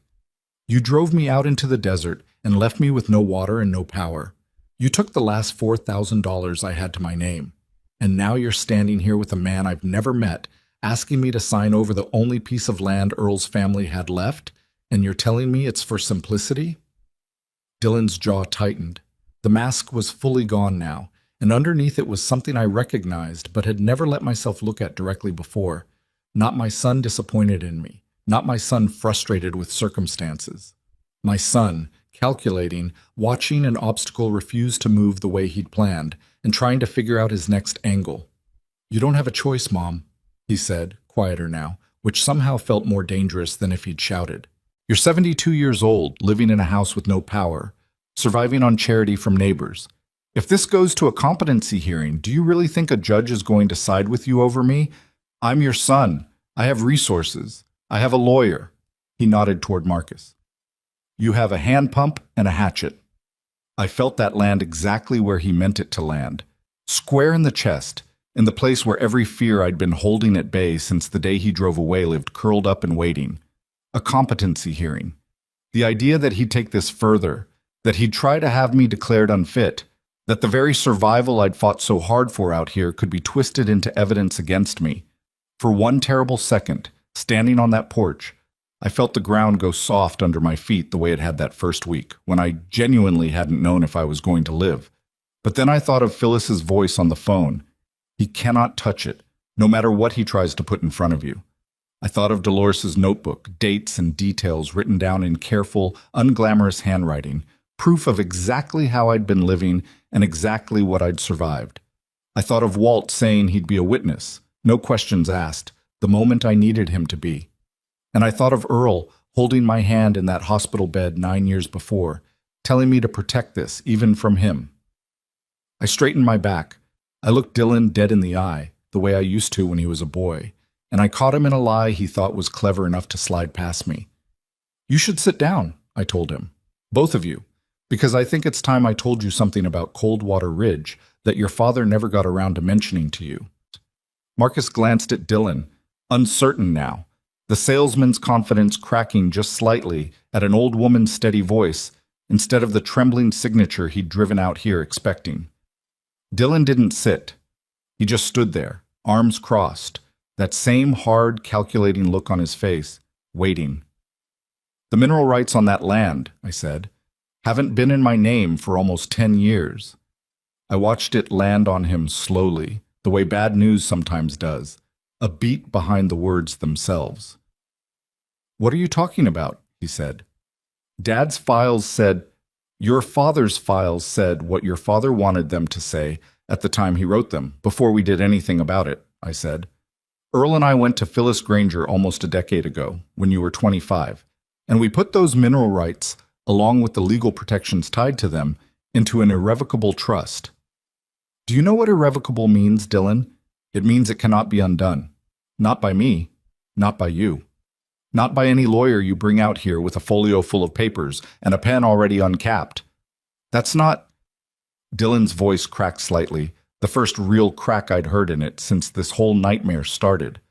"You drove me out into the desert and left me with no water and no power. You took the last $4,000 I had to my name. And now you're standing here with a man I've never met, asking me to sign over the only piece of land Earl's family had left, and you're telling me it's for simplicity?" Dylan's jaw tightened. The mask was fully gone now, and underneath it was something I recognized but had never let myself look at directly before. Not my son disappointed in me, not my son frustrated with circumstances. My son, calculating, watching an obstacle refuse to move the way he'd planned, and trying to figure out his next angle. "You don't have a choice, Mom," he said, quieter now, which somehow felt more dangerous than if he'd shouted. "You're 72 years old, living in a house with no power, surviving on charity from neighbors. If this goes to a competency hearing, do you really think a judge is going to side with you over me? I'm your son. I have resources. I have a lawyer." He nodded toward Marcus. "You have a hand pump and a hatchet." I felt that land exactly where he meant it to land. Square in the chest, in the place where every fear I'd been holding at bay since the day he drove away lived curled up and waiting. A competency hearing. The idea that he'd take this further, that he'd try to have me declared unfit, that the very survival I'd fought so hard for out here could be twisted into evidence against me. For one terrible second, standing on that porch, I felt the ground go soft under my feet the way it had that first week, when I genuinely hadn't known if I was going to live. But then I thought of Phyllis's voice on the phone. He cannot touch it, no matter what he tries to put in front of you. I thought of Dolores's notebook, dates and details written down in careful, unglamorous handwriting, proof of exactly how I'd been living and exactly what I'd survived. I thought of Walt saying he'd be a witness, no questions asked, the moment I needed him to be. And I thought of Earl holding my hand in that hospital bed 9 years before, telling me to protect this, even from him. I straightened my back. I looked Dylan dead in the eye, the way I used to when he was a boy, and I caught him in a lie he thought was clever enough to slide past me. "You should sit down," I told him. "Both of you, because I think it's time I told you something about Coldwater Ridge that your father never got around to mentioning to you." Marcus glanced at Dylan, uncertain now, the salesman's confidence cracking just slightly at an old woman's steady voice instead of the trembling signature he'd driven out here expecting. Dylan didn't sit. He just stood there, arms crossed, that same hard, calculating look on his face, waiting. "The mineral rights on that land," I said, "haven't been in my name for almost 10 years. I watched it land on him slowly, the way bad news sometimes does, a beat behind the words themselves. "What are you talking about?" he said. "Dad's files said, your father's files said what your father wanted them to say at the time he wrote them, before we did anything about it," I said. "Earl and I went to Phyllis Granger almost a decade ago, when you were 25, and we put those mineral rights, along with the legal protections tied to them, into an irrevocable trust." "Do you know what irrevocable means, Dylan? It means it cannot be undone. Not by me, not by you. Not by any lawyer you bring out here with a folio full of papers and a pen already uncapped. That's not—" Dylan's voice cracked slightly, the first real crack I'd heard in it since this whole nightmare started.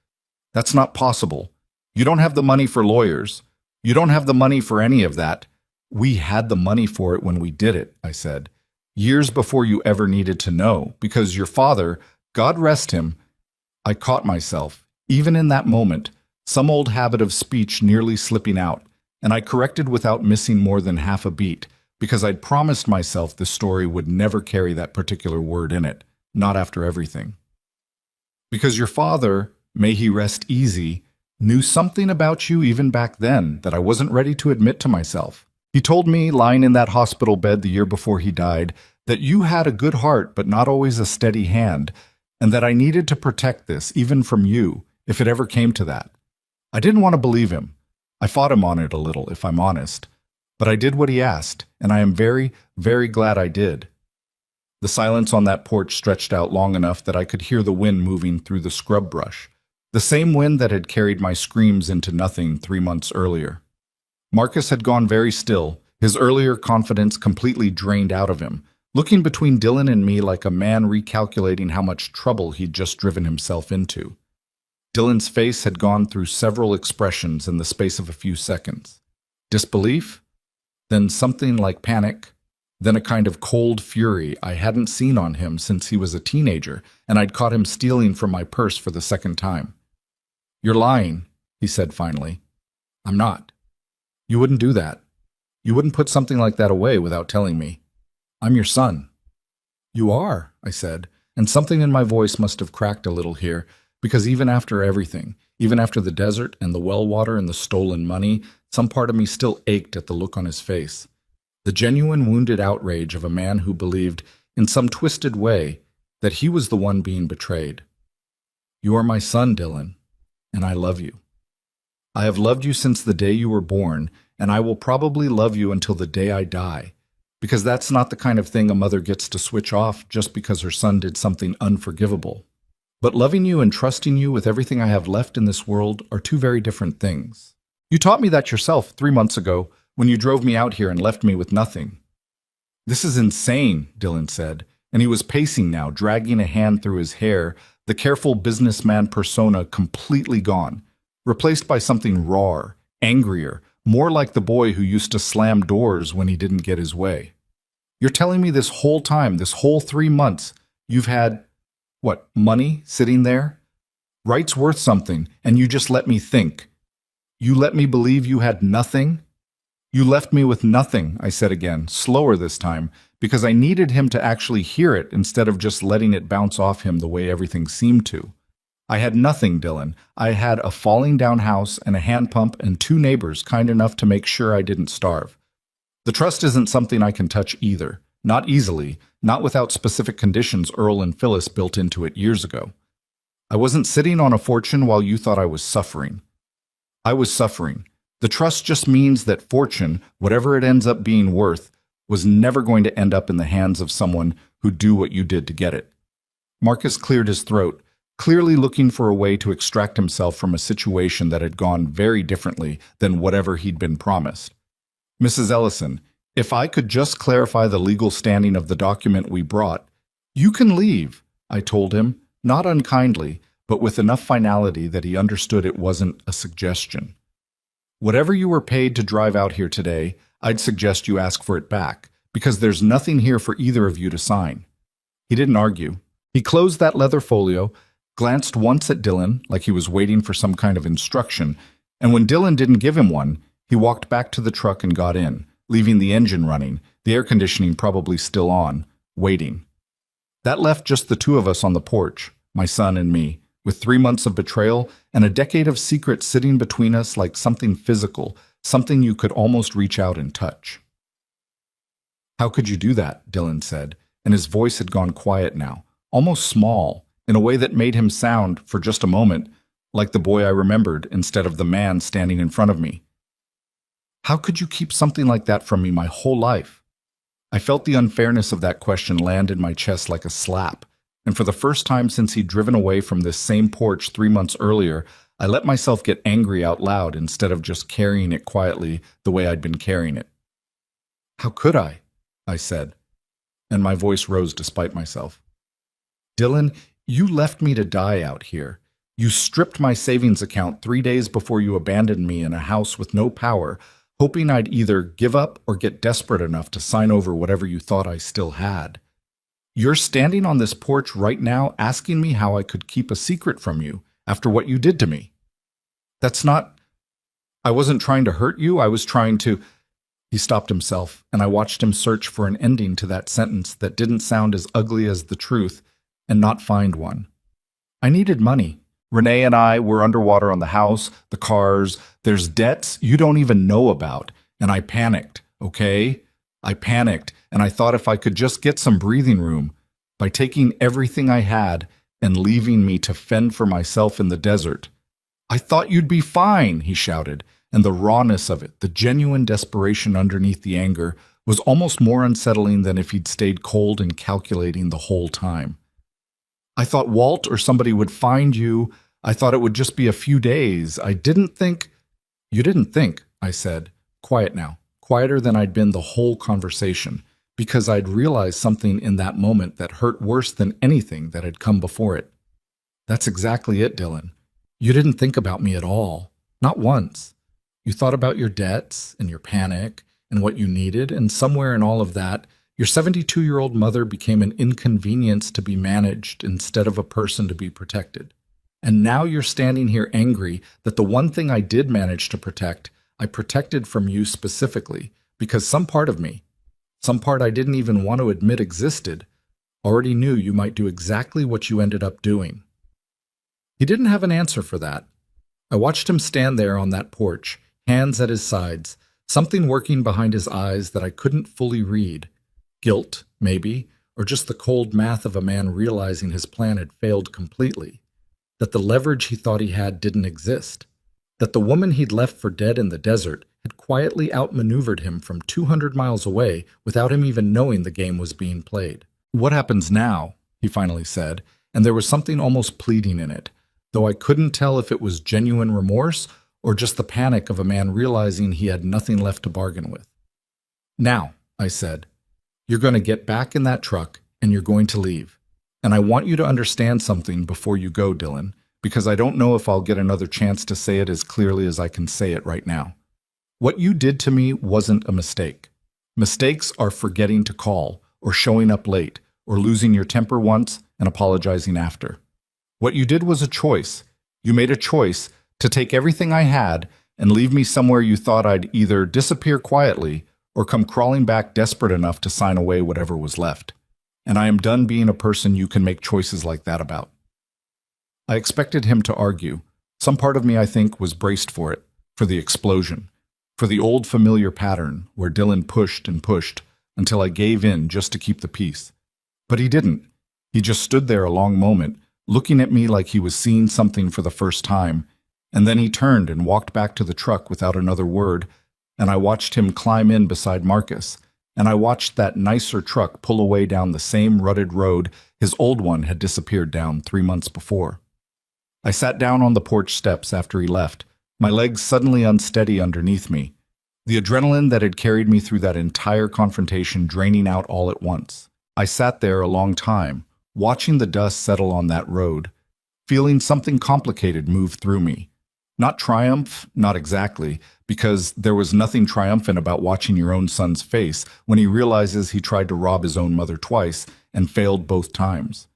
"That's not possible. You don't have the money for lawyers. You don't have the money for any of that. We had the money for it when we did it," I said. "Years before you ever needed to know, because your father, God rest him—" I caught myself, even in that moment, some old habit of speech nearly slipping out, and I corrected without missing more than half a beat, because I'd promised myself this story would never carry that particular word in it, not after everything. "Because your father, may he rest easy, knew something about you even back then that I wasn't ready to admit to myself. He told me, lying in that hospital bed the year before he died, that you had a good heart but not always a steady hand, and that I needed to protect this, even from you, if it ever came to that. I didn't want to believe him. I fought him on it a little, if I'm honest. But I did what he asked, and I am very, very glad I did." The silence on that porch stretched out long enough that I could hear the wind moving through the scrub brush, the same wind that had carried my screams into nothing 3 months earlier. Marcus had gone very still, his earlier confidence completely drained out of him, looking between Dylan and me like a man recalculating how much trouble he'd just driven himself into. Dylan's face had gone through several expressions in the space of a few seconds. Disbelief, then something like panic, then a kind of cold fury I hadn't seen on him since he was a teenager and I'd caught him stealing from my purse for the second time. "You're lying," he said finally. "I'm not. You wouldn't do that. You wouldn't put something like that away without telling me. I'm your son." "You are," I said, and something in my voice must have cracked a little here, because even after everything, even after the desert and the well water and the stolen money, some part of me still ached at the look on his face. The genuine wounded outrage of a man who believed, in some twisted way, that he was the one being betrayed. "You are my son, Dylan, and I love you. I have loved you since the day you were born, and I will probably love you until the day I die, because that's not the kind of thing a mother gets to switch off just because her son did something unforgivable. But loving you and trusting you with everything I have left in this world are two very different things. You taught me that yourself 3 months ago when you drove me out here and left me with nothing." "This is insane," Dylan said, and he was pacing now, dragging a hand through his hair, the careful businessman persona completely gone, replaced by something rawer, angrier, more like the boy who used to slam doors when he didn't get his way. "You're telling me this whole time, this whole 3 months, you've had, what, money sitting there? Rights worth something, and you just let me think. You let me believe you had nothing?" You left me with nothing, I said again, slower this time, because I needed him to actually hear it instead of just letting it bounce off him the way everything seemed to. I had nothing, Dylan. I had a falling down house and a hand pump and two neighbors kind enough to make sure I didn't starve. The trust isn't something I can touch either. Not easily, not without specific conditions Earl and Phyllis built into it years ago. I wasn't sitting on a fortune while you thought I was suffering. I was suffering. The trust just means that fortune, whatever it ends up being worth, was never going to end up in the hands of someone who'd do what you did to get it. Marcus cleared his throat, clearly looking for a way to extract himself from a situation that had gone very differently than whatever he'd been promised. Mrs. Ellison, if I could just clarify the legal standing of the document we brought, you can leave, I told him, not unkindly, but with enough finality that he understood it wasn't a suggestion. Whatever you were paid to drive out here today, I'd suggest you ask for it back, because there's nothing here for either of you to sign. He didn't argue. He closed that leather folio, glanced once at Dylan like he was waiting for some kind of instruction, and when Dylan didn't give him one, he walked back to the truck and got in, leaving the engine running, the air conditioning probably still on, waiting. That left just the two of us on the porch, my son and me, with 3 months of betrayal and a decade of secrets sitting between us like something physical, something you could almost reach out and touch. How could you do that? Dylan said, and his voice had gone quiet now, almost small, in a way that made him sound, for just a moment, like the boy I remembered instead of the man standing in front of me. How could you keep something like that from me my whole life? I felt the unfairness of that question land in my chest like a slap, and for the first time since he'd driven away from this same porch 3 months earlier, I let myself get angry out loud instead of just carrying it quietly the way I'd been carrying it. How could I said, and my voice rose despite myself. Dylan, you left me to die out here. You stripped my savings account 3 days before you abandoned me in a house with no power, hoping I'd either give up or get desperate enough to sign over whatever you thought I still had. You're standing on this porch right now asking me how I could keep a secret from you after what you did to me. That's not... I wasn't trying to hurt you, I was trying to... He stopped himself, and I watched him search for an ending to that sentence that didn't sound as ugly as the truth, and not find one. I needed money. Renee and I were underwater on the house, the cars, there's debts you don't even know about, and I panicked, okay? I panicked, and I thought if I could just get some breathing room, by taking everything I had and leaving me to fend for myself in the desert. I thought you'd be fine, he shouted, and the rawness of it, the genuine desperation underneath the anger, was almost more unsettling than if he'd stayed cold and calculating the whole time. I thought Walt or somebody would find you. I thought it would just be a few days. I didn't think... You didn't think, I said, quiet now, quieter than I'd been the whole conversation, because I'd realized something in that moment that hurt worse than anything that had come before it. That's exactly it, Dylan. You didn't think about me at all. Not once. You thought about your debts and your panic and what you needed, and somewhere in all of that, your 72-year-old mother became an inconvenience to be managed instead of a person to be protected. And now you're standing here angry that the one thing I did manage to protect, I protected from you specifically, because some part of me, some part I didn't even want to admit existed, already knew you might do exactly what you ended up doing. He didn't have an answer for that. I watched him stand there on that porch, hands at his sides, something working behind his eyes that I couldn't fully read. Guilt, maybe, or just the cold math of a man realizing his plan had failed completely. That the leverage he thought he had didn't exist. That the woman he'd left for dead in the desert had quietly outmaneuvered him from 200 miles away without him even knowing the game was being played. What happens now? He finally said, and there was something almost pleading in it, though I couldn't tell if it was genuine remorse or just the panic of a man realizing he had nothing left to bargain with. Now, I said, you're going to get back in that truck and you're going to leave. And I want you to understand something before you go, Dylan, because I don't know if I'll get another chance to say it as clearly as I can say it right now. What you did to me wasn't a mistake. Mistakes are forgetting to call, or showing up late, or losing your temper once and apologizing after. What you did was a choice. You made a choice to take everything I had and leave me somewhere you thought I'd either disappear quietly or come crawling back desperate enough to sign away whatever was left. And I am done being a person you can make choices like that about." I expected him to argue. Some part of me, I think, was braced for it, for the explosion, for the old familiar pattern where Dylan pushed and pushed until I gave in just to keep the peace. But he didn't. He just stood there a long moment, looking at me like he was seeing something for the first time, and then he turned and walked back to the truck without another word, and I watched him climb in beside Marcus, and I watched that nicer truck pull away down the same rutted road his old one had disappeared down 3 months before. I sat down on the porch steps after he left, my legs suddenly unsteady underneath me, the adrenaline that had carried me through that entire confrontation draining out all at once. I sat there a long time, watching the dust settle on that road, feeling something complicated move through me. Not triumph, not exactly, because there was nothing triumphant about watching your own son's face when he realizes he tried to rob his own mother twice and failed both times.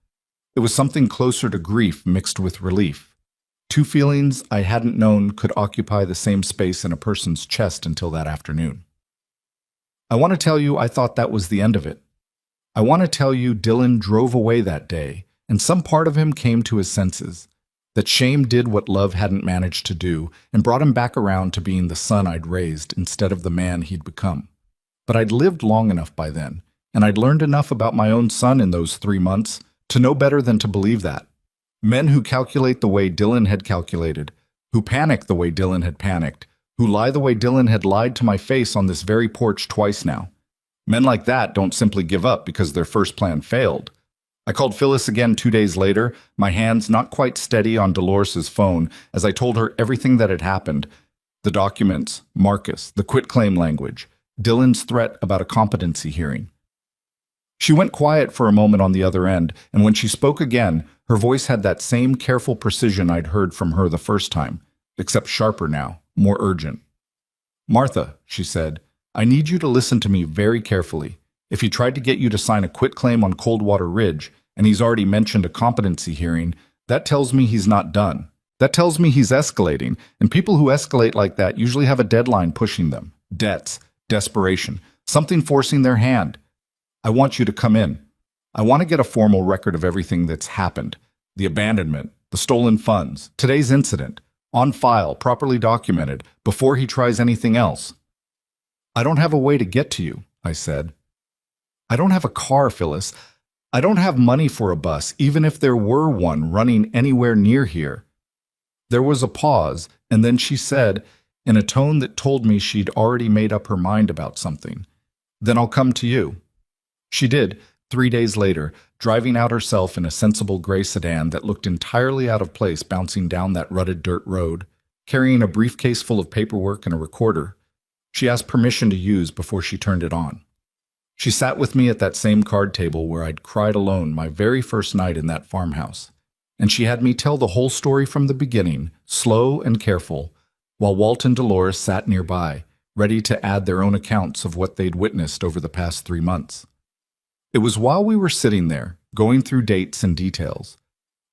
It was something closer to grief mixed with relief. Two feelings I hadn't known could occupy the same space in a person's chest until that afternoon. I want to tell you I thought that was the end of it. I want to tell you Dylan drove away that day, and some part of him came to his senses. That shame did what love hadn't managed to do and brought him back around to being the son I'd raised instead of the man he'd become. But I'd lived long enough by then, and I'd learned enough about my own son in those 3 months to know better than to believe that. Men who calculate the way Dylan had calculated, who panic the way Dylan had panicked, who lie the way Dylan had lied to my face on this very porch twice now. Men like that don't simply give up because their first plan failed. I called Phyllis again 2 days later, my hands not quite steady on Dolores's phone as I told her everything that had happened. The documents, Marcus, the quitclaim language, Dylan's threat about a competency hearing. She went quiet for a moment on the other end, and when she spoke again, her voice had that same careful precision I'd heard from her the first time, except sharper now, more urgent. "Martha," she said, "I need you to listen to me very carefully. If he tried to get you to sign a quitclaim on Coldwater Ridge, and he's already mentioned a competency hearing, that tells me he's not done. That tells me he's escalating, and people who escalate like that usually have a deadline pushing them. Debts, desperation, something forcing their hand. I want you to come in. I want to get a formal record of everything that's happened. The abandonment, the stolen funds, today's incident, on file, properly documented, before he tries anything else." "I don't have a way to get to you," I said. "I don't have a car, Phyllis. I don't have money for a bus, even if there were one running anywhere near here." There was a pause, and then she said, in a tone that told me she'd already made up her mind about something, "Then I'll come to you." She did, 3 days later, driving out herself in a sensible gray sedan that looked entirely out of place bouncing down that rutted dirt road, carrying a briefcase full of paperwork and a recorder. She asked permission to use before she turned it on. She sat with me at that same card table where I'd cried alone my very first night in that farmhouse, and she had me tell the whole story from the beginning, slow and careful, while Walt and Dolores sat nearby, ready to add their own accounts of what they'd witnessed over the past 3 months. It was while we were sitting there, going through dates and details,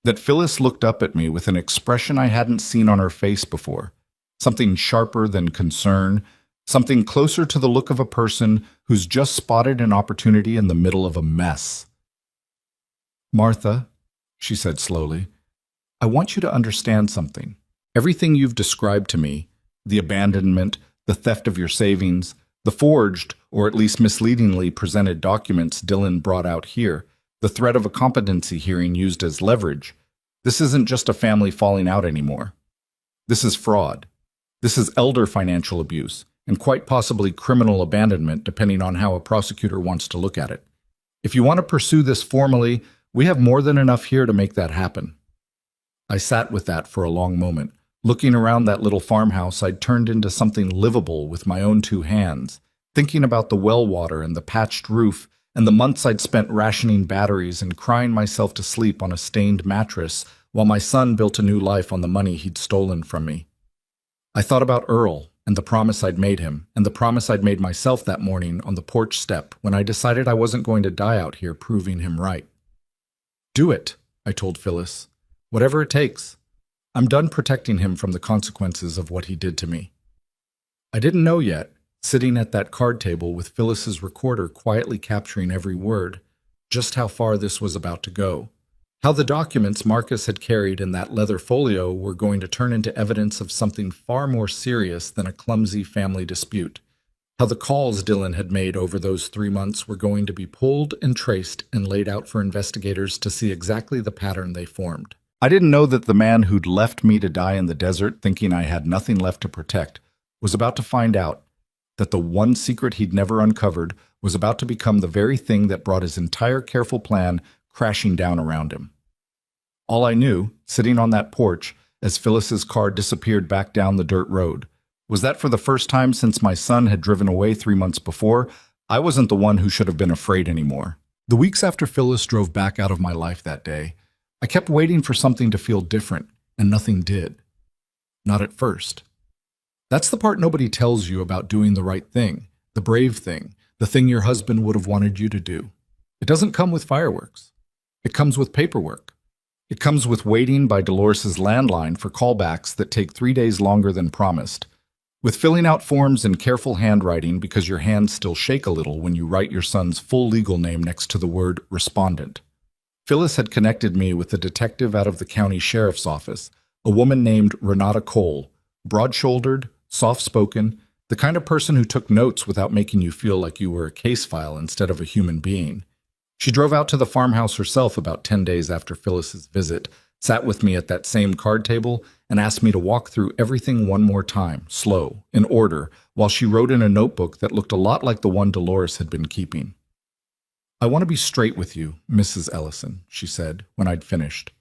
that Phyllis looked up at me with an expression I hadn't seen on her face before, something sharper than concern, something closer to the look of a person who's just spotted an opportunity in the middle of a mess. "Martha," she said slowly, "I want you to understand something. Everything you've described to me, the abandonment, the theft of your savings, the forged, or at least misleadingly presented documents Dylan brought out here, the threat of a competency hearing used as leverage, this isn't just a family falling out anymore. This is fraud. This is elder financial abuse, and quite possibly criminal abandonment depending on how a prosecutor wants to look at it. If you want to pursue this formally, we have more than enough here to make that happen." I sat with that for a long moment, looking around that little farmhouse I'd turned into something livable with my own 2 hands, thinking about the well water and the patched roof and the months I'd spent rationing batteries and crying myself to sleep on a stained mattress while my son built a new life on the money he'd stolen from me. I thought about Earl and the promise I'd made him and the promise I'd made myself that morning on the porch step when I decided I wasn't going to die out here proving him right. "Do it," I told Phyllis. "Whatever it takes. I'm done protecting him from the consequences of what he did to me." I didn't know yet, sitting at that card table with Phyllis's recorder quietly capturing every word, just how far this was about to go. How the documents Marcus had carried in that leather folio were going to turn into evidence of something far more serious than a clumsy family dispute. How the calls Dylan had made over those 3 months were going to be pulled and traced and laid out for investigators to see exactly the pattern they formed. I didn't know that the man who'd left me to die in the desert thinking I had nothing left to protect was about to find out that the one secret he'd never uncovered was about to become the very thing that brought his entire careful plan crashing down around him. All I knew, sitting on that porch as Phyllis's car disappeared back down the dirt road, was that for the first time since my son had driven away 3 months before, I wasn't the one who should have been afraid anymore. The weeks after Phyllis drove back out of my life that day, I kept waiting for something to feel different, and nothing did. Not at first. That's the part nobody tells you about doing the right thing, the brave thing, the thing your husband would have wanted you to do. It doesn't come with fireworks. It comes with paperwork. It comes with waiting by Dolores's landline for callbacks that take 3 days longer than promised, with filling out forms in careful handwriting because your hands still shake a little when you write your son's full legal name next to the word respondent. Phyllis had connected me with a detective out of the county sheriff's office, a woman named Renata Cole, broad-shouldered, soft-spoken, the kind of person who took notes without making you feel like you were a case file instead of a human being. She drove out to the farmhouse herself about 10 days after Phyllis's visit, sat with me at that same card table, and asked me to walk through everything one more time, slow, in order, while she wrote in a notebook that looked a lot like the one Dolores had been keeping. "I want to be straight with you, Mrs. Ellison," she said, when I'd finished.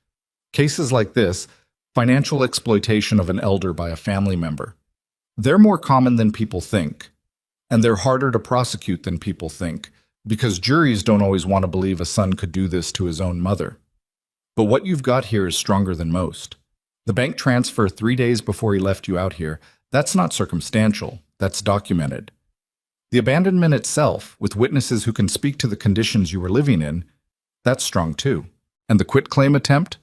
"Cases like this, financial exploitation of an elder by a family member, they're more common than people think, and they're harder to prosecute than people think, because juries don't always want to believe a son could do this to his own mother. But what you've got here is stronger than most. The bank transfer 3 days before he left you out here, that's not circumstantial, that's documented. The abandonment itself, with witnesses who can speak to the conditions you were living in, that's strong too. And the quitclaim attempt,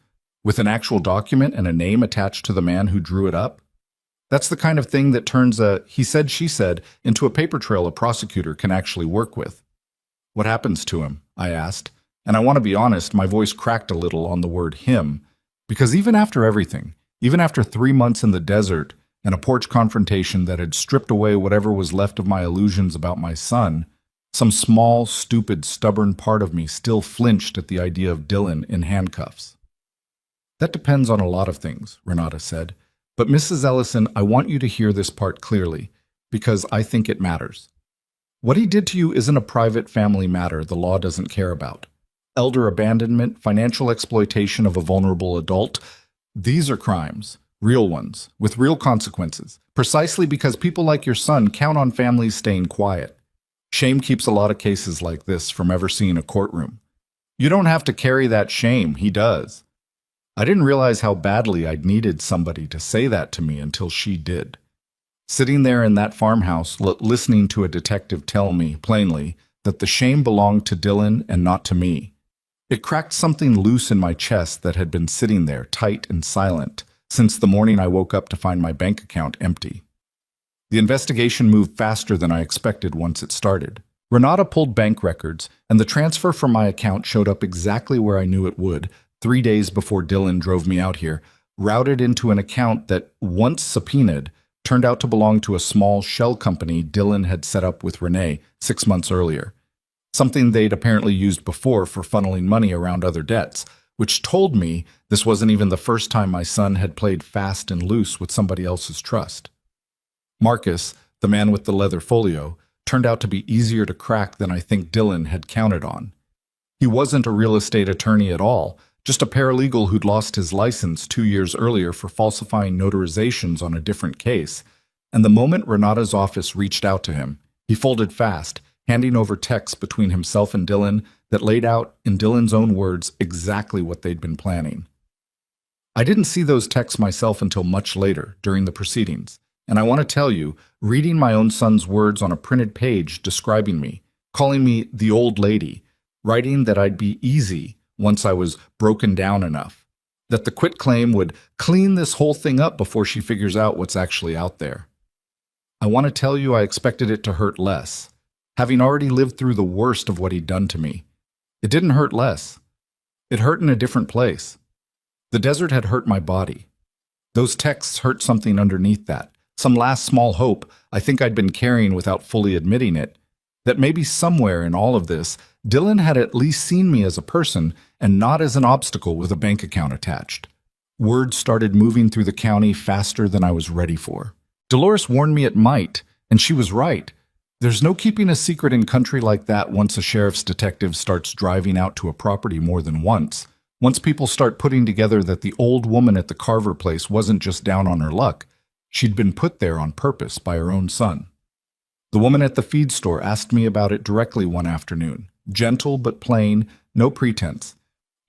with an actual document and a name attached to the man who drew it up, that's the kind of thing that turns a he said, she said into a paper trail a prosecutor can actually work with." "What happens to him?" I asked, and I want to be honest, my voice cracked a little on the word him, because even after everything, even after 3 months in the desert and a porch confrontation that had stripped away whatever was left of my illusions about my son, some small, stupid, stubborn part of me still flinched at the idea of Dylan in handcuffs. "That depends on a lot of things," Renata said, "but Mrs. Ellison, I want you to hear this part clearly, because I think it matters. What he did to you isn't a private family matter the law doesn't care about. Elder abandonment, financial exploitation of a vulnerable adult, these are crimes, real ones, with real consequences, precisely because people like your son count on families staying quiet. Shame keeps a lot of cases like this from ever seeing a courtroom. You don't have to carry that shame, he does." I didn't realize how badly I'd needed somebody to say that to me until she did. Sitting there in that farmhouse, listening to a detective tell me, plainly, that the shame belonged to Dylan and not to me. It cracked something loose in my chest that had been sitting there, tight and silent, since the morning I woke up to find my bank account empty. The investigation moved faster than I expected once it started. Renata pulled bank records, and the transfer from my account showed up exactly where I knew it would, 3 days before Dylan drove me out here, routed into an account that, once subpoenaed, turned out to belong to a small shell company Dylan had set up with Renee 6 months earlier, something they'd apparently used before for funneling money around other debts, which told me this wasn't even the first time my son had played fast and loose with somebody else's trust. Marcus, the man with the leather folio, turned out to be easier to crack than I think Dylan had counted on. He wasn't a real estate attorney at all, just a paralegal who'd lost his license 2 years earlier for falsifying notarizations on a different case, and the moment Renata's office reached out to him, he folded fast, handing over texts between himself and Dylan that laid out, in Dylan's own words, exactly what they'd been planning. I didn't see those texts myself until much later, during the proceedings, and I want to tell you, reading my own son's words on a printed page describing me, calling me the old lady, writing that I'd be easy once I was broken down enough, that the quitclaim would clean this whole thing up before she figures out what's actually out there. I want to tell you I expected it to hurt less. Having already lived through the worst of what he'd done to me, it didn't hurt less. It hurt in a different place. The desert had hurt my body. Those texts hurt something underneath that, some last small hope I think I'd been carrying without fully admitting it, that maybe somewhere in all of this, Dylan had at least seen me as a person and not as an obstacle with a bank account attached. Word started moving through the county faster than I was ready for. Dolores warned me it might, and she was right. There's no keeping a secret in country like that once a sheriff's detective starts driving out to a property more than once. Once people start putting together that the old woman at the Carver place wasn't just down on her luck, she'd been put there on purpose by her own son. The woman at the feed store asked me about it directly one afternoon, gentle but plain, no pretense.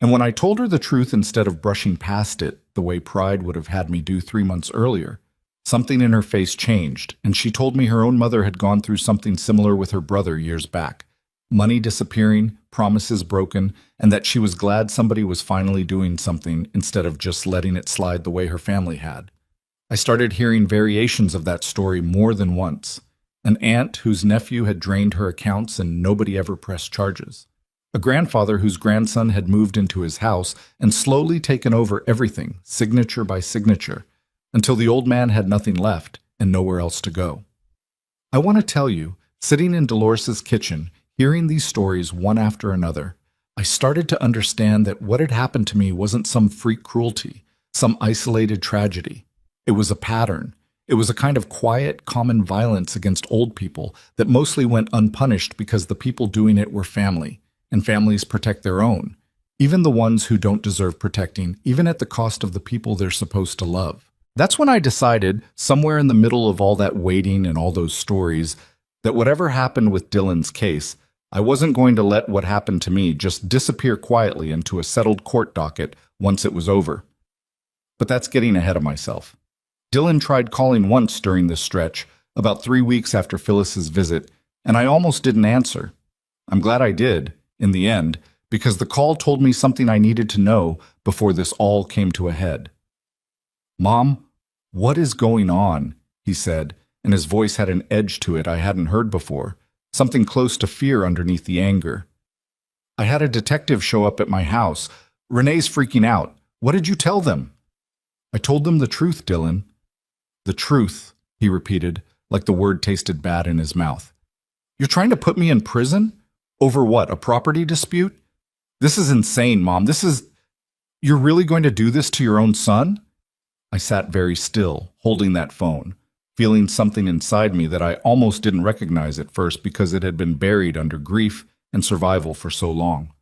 And when I told her the truth instead of brushing past it the way pride would have had me do 3 months earlier, something in her face changed, and she told me her own mother had gone through something similar with her brother years back. Money disappearing, promises broken, and that she was glad somebody was finally doing something instead of just letting it slide the way her family had. I started hearing variations of that story more than once. An aunt whose nephew had drained her accounts and nobody ever pressed charges. A grandfather whose grandson had moved into his house and slowly taken over everything, signature by signature, until the old man had nothing left and nowhere else to go. I want to tell you, sitting in Dolores's kitchen, hearing these stories one after another, I started to understand that what had happened to me wasn't some freak cruelty, some isolated tragedy. It was a pattern. It was a kind of quiet, common violence against old people that mostly went unpunished because the people doing it were family, and families protect their own, even the ones who don't deserve protecting, even at the cost of the people they're supposed to love. That's when I decided, somewhere in the middle of all that waiting and all those stories, that whatever happened with Dylan's case, I wasn't going to let what happened to me just disappear quietly into a settled court docket once it was over. But that's getting ahead of myself. Dylan tried calling once during this stretch, about 3 weeks after Phyllis's visit, and I almost didn't answer. I'm glad I did, in the end, because the call told me something I needed to know before this all came to a head. "Mom, what is going on?" he said, and his voice had an edge to it I hadn't heard before, something close to fear underneath the anger. "I had a detective show up at my house. Renee's freaking out. What did you tell them?" "I told them the truth, Dylan." "The truth," he repeated, like the word tasted bad in his mouth. "You're trying to put me in prison? Over what, a property dispute? This is insane, Mom. You're really going to do this to your own son?" I sat very still, holding that phone, feeling something inside me that I almost didn't recognize at first because it had been buried under grief and survival for so long.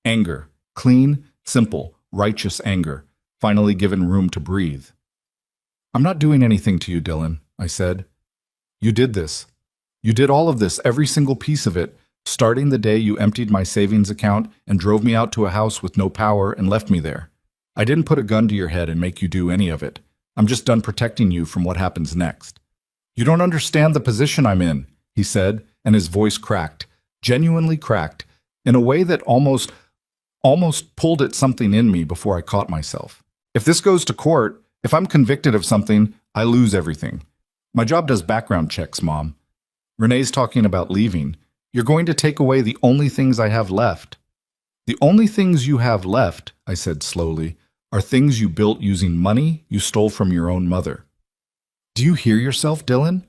Anger, clean, simple, righteous anger, finally given room to breathe. "I'm not doing anything to you, Dylan," I said. "You did this. You did all of this, every single piece of it, starting the day you emptied my savings account and drove me out to a house with no power and left me there. I didn't put a gun to your head and make you do any of it. I'm just done protecting you from what happens next." "You don't understand the position I'm in," he said, and his voice cracked, genuinely cracked, in a way that almost pulled at something in me before I caught myself. "If this goes to court, if I'm convicted of something, I lose everything. My job does background checks, Mom. Renee's talking about leaving. You're going to take away the only things I have left." "The only things you have left," I said slowly, "are things you built using money you stole from your own mother." "Do you hear yourself, Dylan?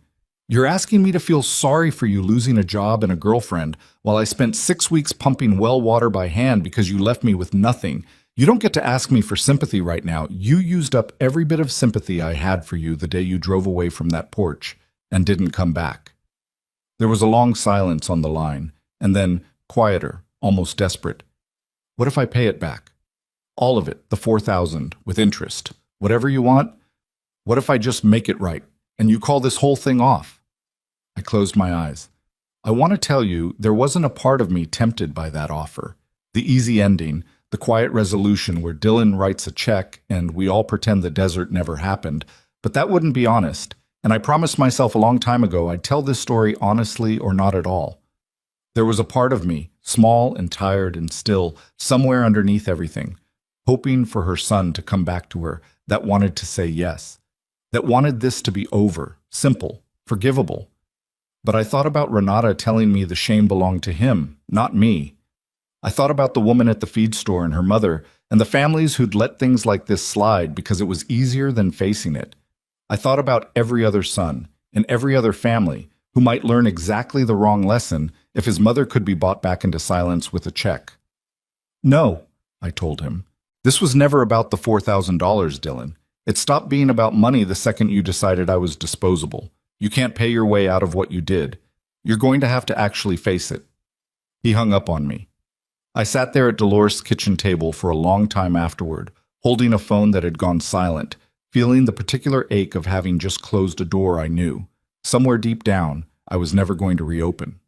You're asking me to feel sorry for you losing a job and a girlfriend while I spent 6 weeks pumping well water by hand because you left me with nothing. You don't get to ask me for sympathy right now. You used up every bit of sympathy I had for you the day you drove away from that porch and didn't come back." There was a long silence on the line, and then, quieter, almost desperate. "What if I pay it back? All of it, the 4,000, with interest. Whatever you want? What if I just make it right, and you call this whole thing off?" I closed my eyes. I want to tell you, there wasn't a part of me tempted by that offer. The easy ending, the quiet resolution where Dylan writes a check and we all pretend the desert never happened, but that wouldn't be honest, and I promised myself a long time ago I'd tell this story honestly or not at all. There was a part of me, small and tired and still, somewhere underneath everything, hoping for her son to come back to her, that wanted to say yes, that wanted this to be over, simple, forgivable. But I thought about Renata telling me the shame belonged to him, not me. I thought about the woman at the feed store and her mother, and the families who'd let things like this slide because it was easier than facing it. I thought about every other son and every other family who might learn exactly the wrong lesson if his mother could be bought back into silence with a check. No, I told him. This was never about the $4,000, Dylan. It stopped being about money the second you decided I was disposable. You can't pay your way out of what you did. You're going to have to actually face it. He hung up on me. I sat there at Dolores' kitchen table for a long time afterward, holding a phone that had gone silent, feeling the particular ache of having just closed a door I knew, somewhere deep down, I was never going to reopen.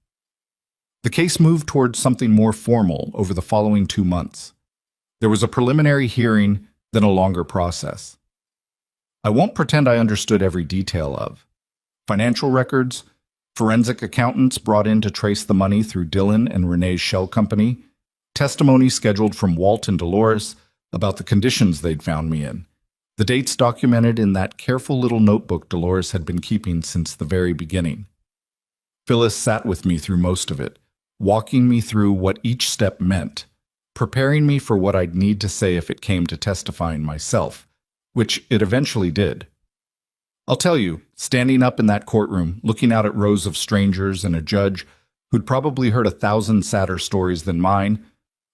The case moved towards something more formal over the following 2 months. There was a preliminary hearing, then a longer process. I won't pretend I understood every detail of. Financial records, forensic accountants brought in to trace the money through Dylan and Renee's shell company, testimony scheduled from Walt and Dolores about the conditions they'd found me in, the dates documented in that careful little notebook Dolores had been keeping since the very beginning. Phyllis sat with me through most of it, walking me through what each step meant, preparing me for what I'd need to say if it came to testifying myself, which it eventually did. I'll tell you, standing up in that courtroom, looking out at rows of strangers and a judge who'd probably heard 1,000 sadder stories than mine,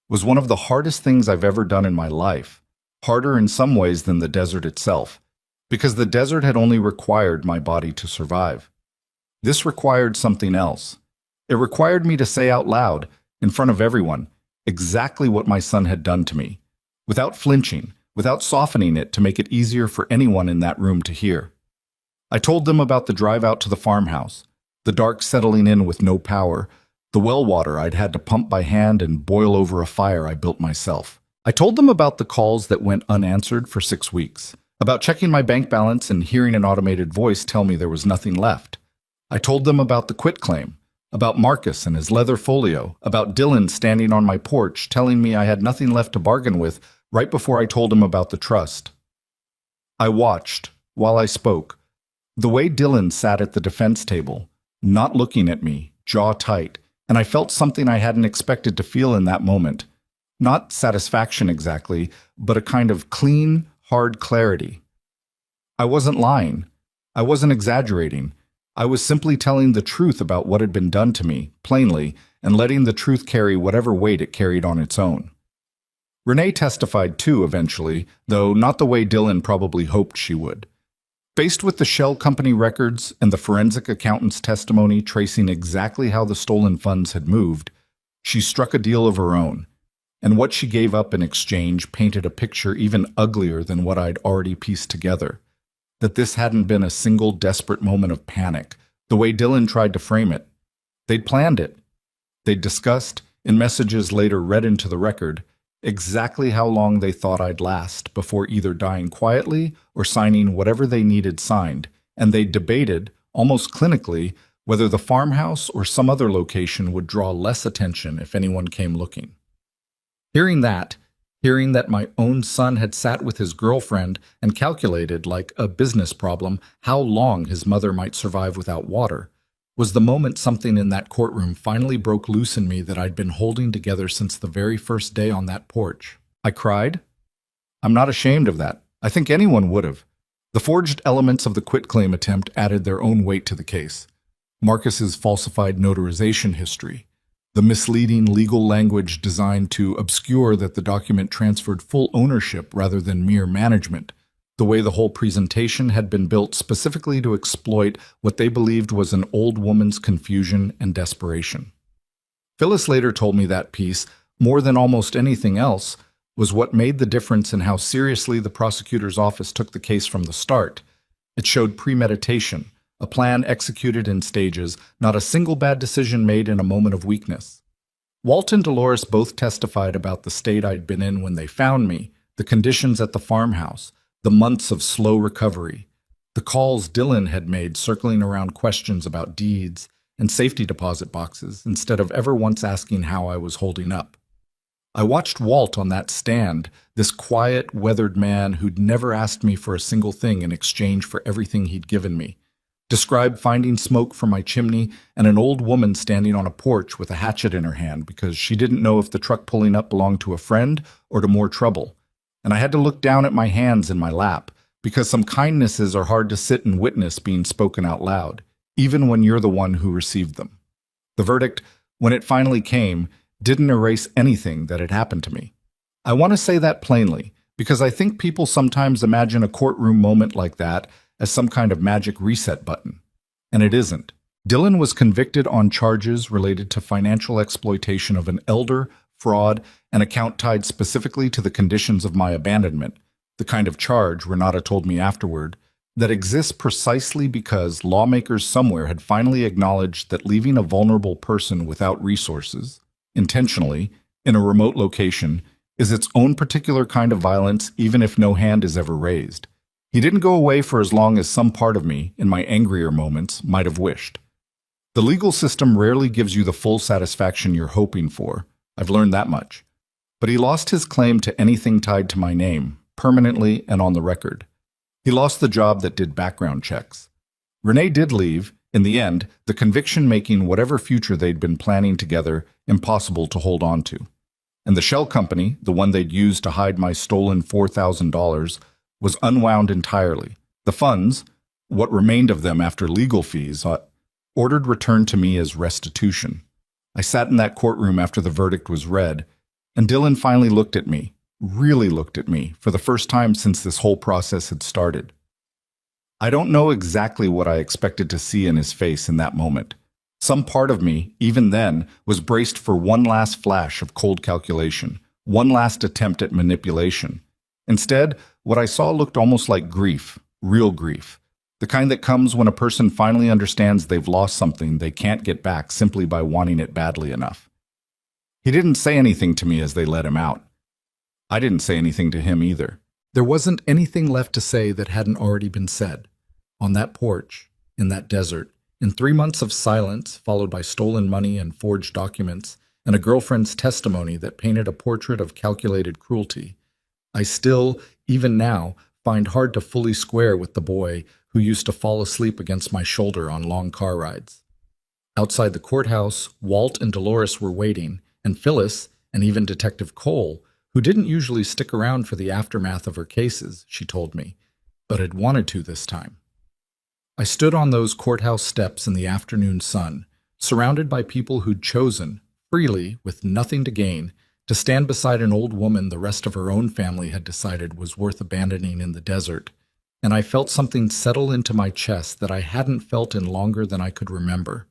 was one of the hardest things I've ever done in my life, harder in some ways than the desert itself, because the desert had only required my body to survive. This required something else. It required me to say out loud, in front of everyone, exactly what my son had done to me, without flinching, without softening it to make it easier for anyone in that room to hear. I told them about the drive out to the farmhouse, the dark settling in with no power, the well water I'd had to pump by hand and boil over a fire I built myself. I told them about the calls that went unanswered for 6 weeks, about checking my bank balance and hearing an automated voice tell me there was nothing left. I told them about the quitclaim, about Marcus and his leather folio, about Dylan standing on my porch telling me I had nothing left to bargain with right before I told him about the trust. I watched, while I spoke, the way Dylan sat at the defense table, not looking at me, jaw tight, and I felt something I hadn't expected to feel in that moment. Not satisfaction exactly, but a kind of clean, hard clarity. I wasn't lying. I wasn't exaggerating. I was simply telling the truth about what had been done to me, plainly, and letting the truth carry whatever weight it carried on its own. Renee testified too eventually, though not the way Dylan probably hoped she would. Faced with the shell company records and the forensic accountant's testimony tracing exactly how the stolen funds had moved, she struck a deal of her own, and what she gave up in exchange painted a picture even uglier than what I'd already pieced together. That this hadn't been a single desperate moment of panic, the way Dylan tried to frame it. They'd planned it. They'd discussed, in messages later read into the record, exactly how long they thought I'd last before either dying quietly or signing whatever they needed signed, and they debated, almost clinically, whether the farmhouse or some other location would draw less attention if anyone came looking. Hearing that my own son had sat with his girlfriend and calculated, like a business problem, how long his mother might survive without water, was the moment something in that courtroom finally broke loose in me that I'd been holding together since the very first day on that porch. I cried. I'm not ashamed of that. I think anyone would have. The forged elements of the quitclaim attempt added their own weight to the case. Marcus's falsified notarization history, the misleading legal language designed to obscure that the document transferred full ownership rather than mere management, the way the whole presentation had been built specifically to exploit what they believed was an old woman's confusion and desperation. Phyllis later told me that piece, more than almost anything else, was what made the difference in how seriously the prosecutor's office took the case from the start. It showed premeditation, a plan executed in stages, not a single bad decision made in a moment of weakness. Walt and Dolores both testified about the state I'd been in when they found me, the conditions at the farmhouse, the months of slow recovery, the calls Dylan had made circling around questions about deeds and safety deposit boxes instead of ever once asking how I was holding up. I watched Walt on that stand, this quiet, weathered man who'd never asked me for a single thing in exchange for everything he'd given me. Describe finding smoke from my chimney and an old woman standing on a porch with a hatchet in her hand because she didn't know if the truck pulling up belonged to a friend or to more trouble. And I had to look down at my hands in my lap because some kindnesses are hard to sit and witness being spoken out loud, even when you're the one who received them. The verdict, when it finally came, didn't erase anything that had happened to me. I want to say that plainly because I think people sometimes imagine a courtroom moment like that as some kind of magic reset button. And it isn't. Dylan was convicted on charges related to financial exploitation of an elder, fraud, and account tied specifically to the conditions of my abandonment, the kind of charge, Renata told me afterward, that exists precisely because lawmakers somewhere had finally acknowledged that leaving a vulnerable person without resources, intentionally, in a remote location, is its own particular kind of violence even if no hand is ever raised. He didn't go away for as long as some part of me, in my angrier moments, might have wished. The legal system rarely gives you the full satisfaction you're hoping for. I've learned that much. But he lost his claim to anything tied to my name, permanently and on the record. He lost the job that did background checks. Renee did leave, in the end, the conviction making whatever future they'd been planning together impossible to hold on to. And the shell company, the one they'd used to hide my stolen $4,000, was unwound entirely. The funds, what remained of them after legal fees, ordered returned to me as restitution. I sat in that courtroom after the verdict was read, and Dylan finally looked at me, really looked at me, for the first time since this whole process had started. I don't know exactly what I expected to see in his face in that moment. Some part of me, even then, was braced for one last flash of cold calculation, one last attempt at manipulation. Instead, what I saw looked almost like grief, real grief, the kind that comes when a person finally understands they've lost something they can't get back simply by wanting it badly enough. He didn't say anything to me as they let him out. I didn't say anything to him either. There wasn't anything left to say that hadn't already been said. On that porch, in that desert, in 3 months of silence followed by stolen money and forged documents, and a girlfriend's testimony that painted a portrait of calculated cruelty, I still, even now, find hard to fully square with the boy who used to fall asleep against my shoulder on long car rides. Outside the courthouse, Walt and Dolores were waiting, and Phyllis, and even Detective Cole, who didn't usually stick around for the aftermath of her cases, she told me, but had wanted to this time. I stood on those courthouse steps in the afternoon sun, surrounded by people who'd chosen, freely, with nothing to gain, to stand beside an old woman the rest of her own family had decided was worth abandoning in the desert, and I felt something settle into my chest that I hadn't felt in longer than I could remember.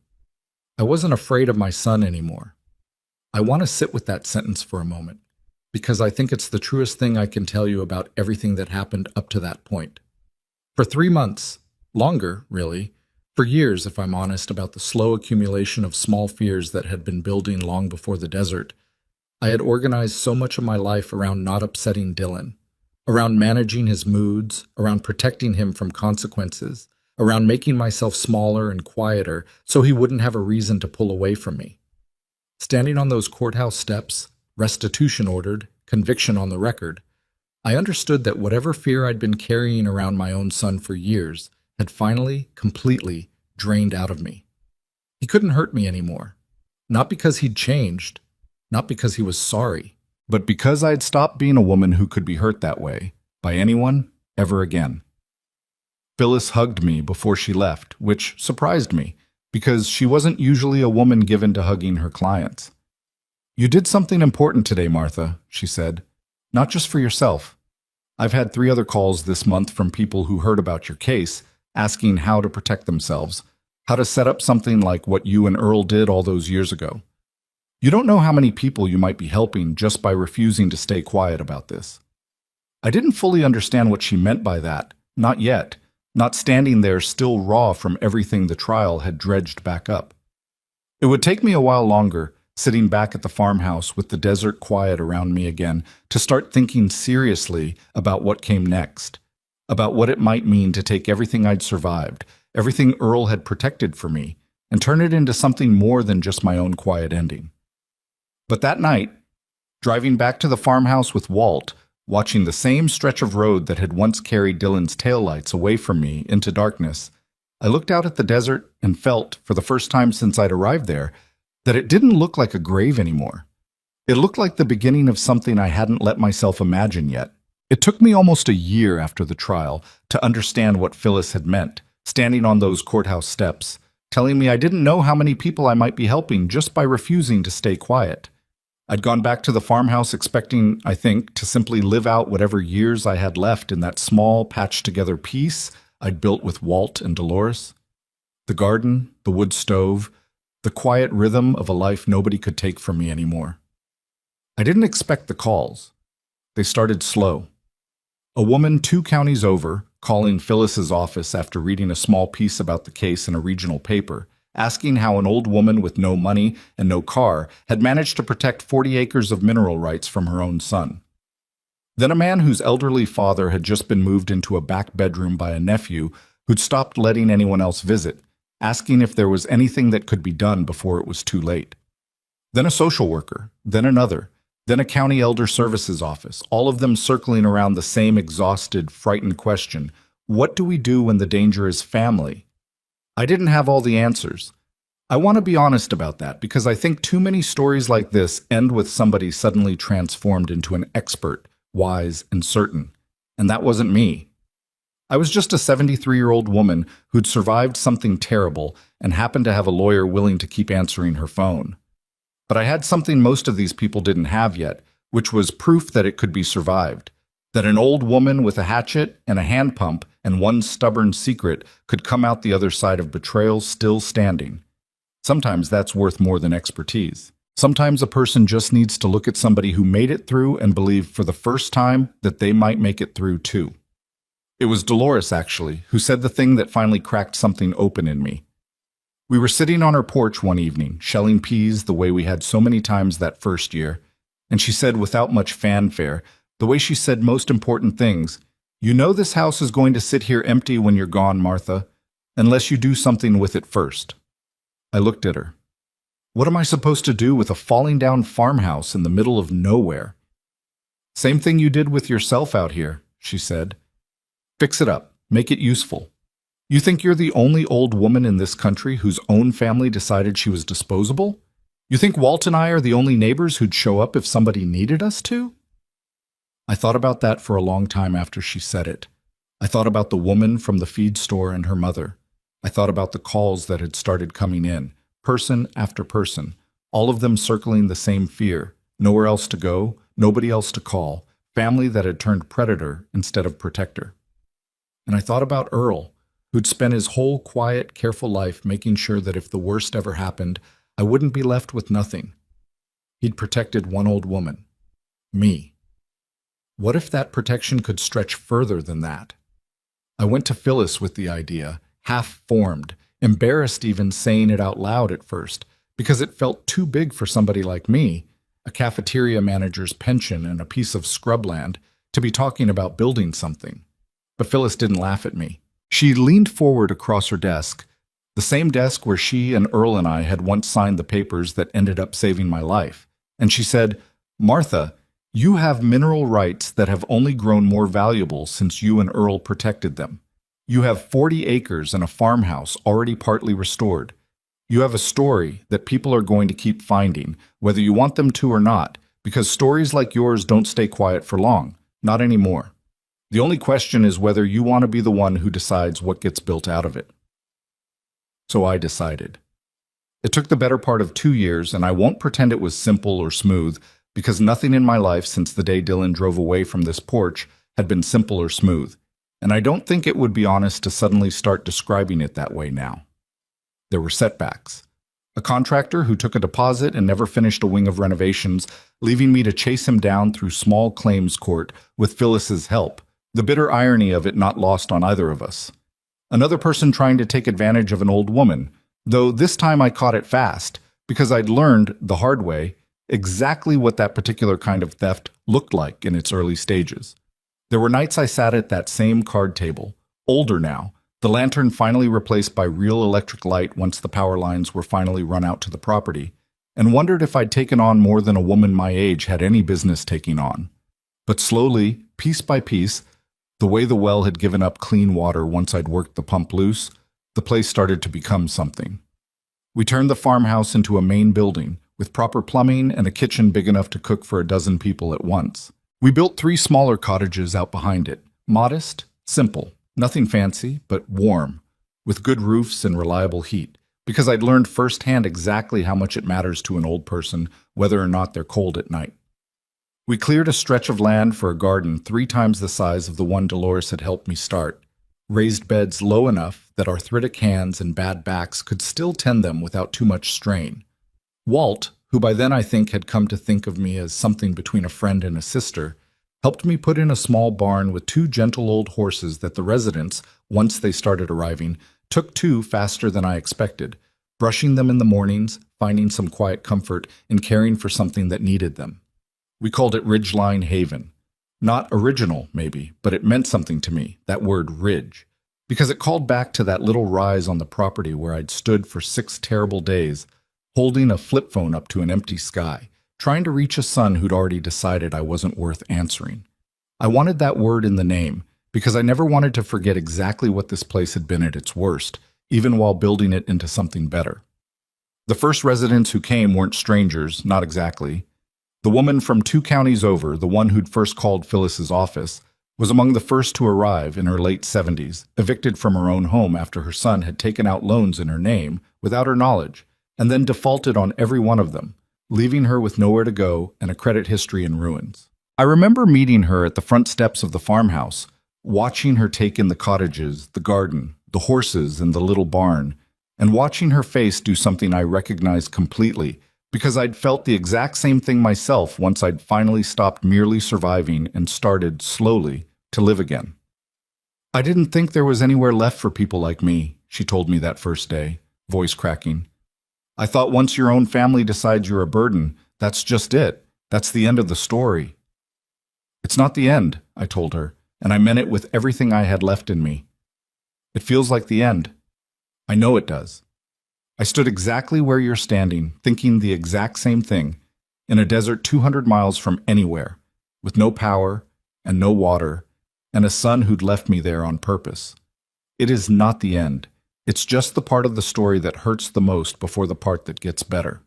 I wasn't afraid of my son anymore. I want to sit with that sentence for a moment, because I think it's the truest thing I can tell you about everything that happened up to that point. For 3 months, longer, really, for years if I'm honest about the slow accumulation of small fears that had been building long before the desert, I had organized so much of my life around not upsetting Dylan, around managing his moods, around protecting him from consequences, around making myself smaller and quieter so he wouldn't have a reason to pull away from me. Standing on those courthouse steps, restitution ordered, conviction on the record, I understood that whatever fear I'd been carrying around my own son for years had finally, completely drained out of me. He couldn't hurt me anymore. Not because he'd changed, not because he was sorry, but because I'd stopped being a woman who could be hurt that way, by anyone, ever again. Phyllis hugged me before she left, which surprised me, because she wasn't usually a woman given to hugging her clients. "You did something important today, Martha," she said. "Not just for yourself. I've had 3 other calls this month from people who heard about your case, asking how to protect themselves, how to set up something like what you and Earl did all those years ago. You don't know how many people you might be helping just by refusing to stay quiet about this." I didn't fully understand what she meant by that, not yet, not standing there still raw from everything the trial had dredged back up. It would take me a while longer, sitting back at the farmhouse with the desert quiet around me again, to start thinking seriously about what came next, about what it might mean to take everything I'd survived, everything Earl had protected for me, and turn it into something more than just my own quiet ending. But that night, driving back to the farmhouse with Walt, watching the same stretch of road that had once carried Dylan's taillights away from me into darkness, I looked out at the desert and felt, for the first time since I'd arrived there, that it didn't look like a grave anymore. It looked like the beginning of something I hadn't let myself imagine yet. It took me almost a year after the trial to understand what Phyllis had meant, standing on those courthouse steps, telling me I didn't know how many people I might be helping just by refusing to stay quiet. I'd gone back to the farmhouse expecting, I think, to simply live out whatever years I had left in that small, patched-together piece I'd built with Walt and Dolores. The garden, the wood stove, the quiet rhythm of a life nobody could take from me anymore. I didn't expect the calls. They started slow. A woman 2 counties over, calling Phyllis's office after reading a small piece about the case in a regional paper, asking how an old woman with no money and no car had managed to protect 40 acres of mineral rights from her own son. Then a man whose elderly father had just been moved into a back bedroom by a nephew who'd stopped letting anyone else visit, asking if there was anything that could be done before it was too late. Then a social worker, then another, then a county elder services office, all of them circling around the same exhausted, frightened question: what do we do when the danger is family? I didn't have all the answers. I want to be honest about that because I think too many stories like this end with somebody suddenly transformed into an expert, wise and certain. And that wasn't me. I was just a 73-year-old woman who'd survived something terrible and happened to have a lawyer willing to keep answering her phone. But I had something most of these people didn't have yet, which was proof that it could be survived, that an old woman with a hatchet and a hand pump and one stubborn secret could come out the other side of betrayal still standing. Sometimes that's worth more than expertise. Sometimes a person just needs to look at somebody who made it through and believe for the first time that they might make it through too. It was Dolores, actually, who said the thing that finally cracked something open in me. We were sitting on her porch one evening, shelling peas the way we had so many times that first year, and she said without much fanfare, the way she said most important things, "You know this house is going to sit here empty when you're gone, Martha, unless you do something with it first." I looked at her. What am I supposed to do with a falling down farmhouse in the middle of nowhere? "Same thing you did with yourself out here," she said. "Fix it up. Make it useful. You think you're the only old woman in this country whose own family decided she was disposable? You think Walt and I are the only neighbors who'd show up if somebody needed us to?" I thought about that for a long time after she said it. I thought about the woman from the feed store and her mother. I thought about the calls that had started coming in, person after person, all of them circling the same fear, nowhere else to go, nobody else to call, family that had turned predator instead of protector. And I thought about Earl, who'd spent his whole quiet, careful life making sure that if the worst ever happened, I wouldn't be left with nothing. He'd protected one old woman, me. What if that protection could stretch further than that? I went to Phyllis with the idea, half-formed, embarrassed even saying it out loud at first, because it felt too big for somebody like me, a cafeteria manager's pension and a piece of scrubland, to be talking about building something. But Phyllis didn't laugh at me. She leaned forward across her desk, the same desk where she and Earl and I had once signed the papers that ended up saving my life, and she said, "Martha, you have mineral rights that have only grown more valuable since you and Earl protected them. You have 40 acres and a farmhouse already partly restored. You have a story that people are going to keep finding, whether you want them to or not, because stories like yours don't stay quiet for long, not anymore. The only question is whether you want to be the one who decides what gets built out of it." So I decided. It took the better part of 2 years, and I won't pretend it was simple or smooth, because nothing in my life since the day Dylan drove away from this porch had been simple or smooth, and I don't think it would be honest to suddenly start describing it that way now. There were setbacks. A contractor who took a deposit and never finished a wing of renovations, leaving me to chase him down through small claims court with Phyllis's help, the bitter irony of it not lost on either of us. Another person trying to take advantage of an old woman, though this time I caught it fast, because I'd learned, the hard way, exactly what that particular kind of theft looked like in its early stages. There were nights I sat at that same card table, older now, the lantern finally replaced by real electric light once the power lines were finally run out to the property, and wondered if I'd taken on more than a woman my age had any business taking on. But slowly, piece by piece, the way the well had given up clean water once I'd worked the pump loose, the place started to become something. We turned the farmhouse into a main building, with proper plumbing and a kitchen big enough to cook for a dozen people at once. We built 3 smaller cottages out behind it, modest, simple, nothing fancy, but warm, with good roofs and reliable heat, because I'd learned firsthand exactly how much it matters to an old person whether or not they're cold at night. We cleared a stretch of land for a garden 3 times the size of the one Dolores had helped me start, raised beds low enough that arthritic hands and bad backs could still tend them without too much strain. Walt, who by then I think had come to think of me as something between a friend and a sister, helped me put in a small barn with 2 gentle old horses that the residents, once they started arriving, took to faster than I expected, brushing them in the mornings, finding some quiet comfort, and caring for something that needed them. We called it Ridgeline Haven. Not original, maybe, but it meant something to me, that word ridge, because it called back to that little rise on the property where I'd stood for 6 terrible days, holding a flip phone up to an empty sky, trying to reach a son who'd already decided I wasn't worth answering. I wanted that word in the name, because I never wanted to forget exactly what this place had been at its worst, even while building it into something better. The first residents who came weren't strangers, not exactly. The woman from 2 counties over, the one who'd first called Phyllis's office, was among the first to arrive in her late 70s, evicted from her own home after her son had taken out loans in her name without her knowledge, and then defaulted on every one of them, leaving her with nowhere to go and a credit history in ruins. I remember meeting her at the front steps of the farmhouse, watching her take in the cottages, the garden, the horses, and the little barn, and watching her face do something I recognized completely, because I'd felt the exact same thing myself once I'd finally stopped merely surviving and started, slowly, to live again. "I didn't think there was anywhere left for people like me," she told me that first day, voice cracking. "I thought once your own family decides you're a burden, that's just it. That's the end of the story." "It's not the end," I told her, and I meant it with everything I had left in me. "It feels like the end. I know it does. I stood exactly where you're standing, thinking the exact same thing, in a desert 200 miles from anywhere, with no power and no water, and a son who'd left me there on purpose. It is not the end. It's just the part of the story that hurts the most before the part that gets better."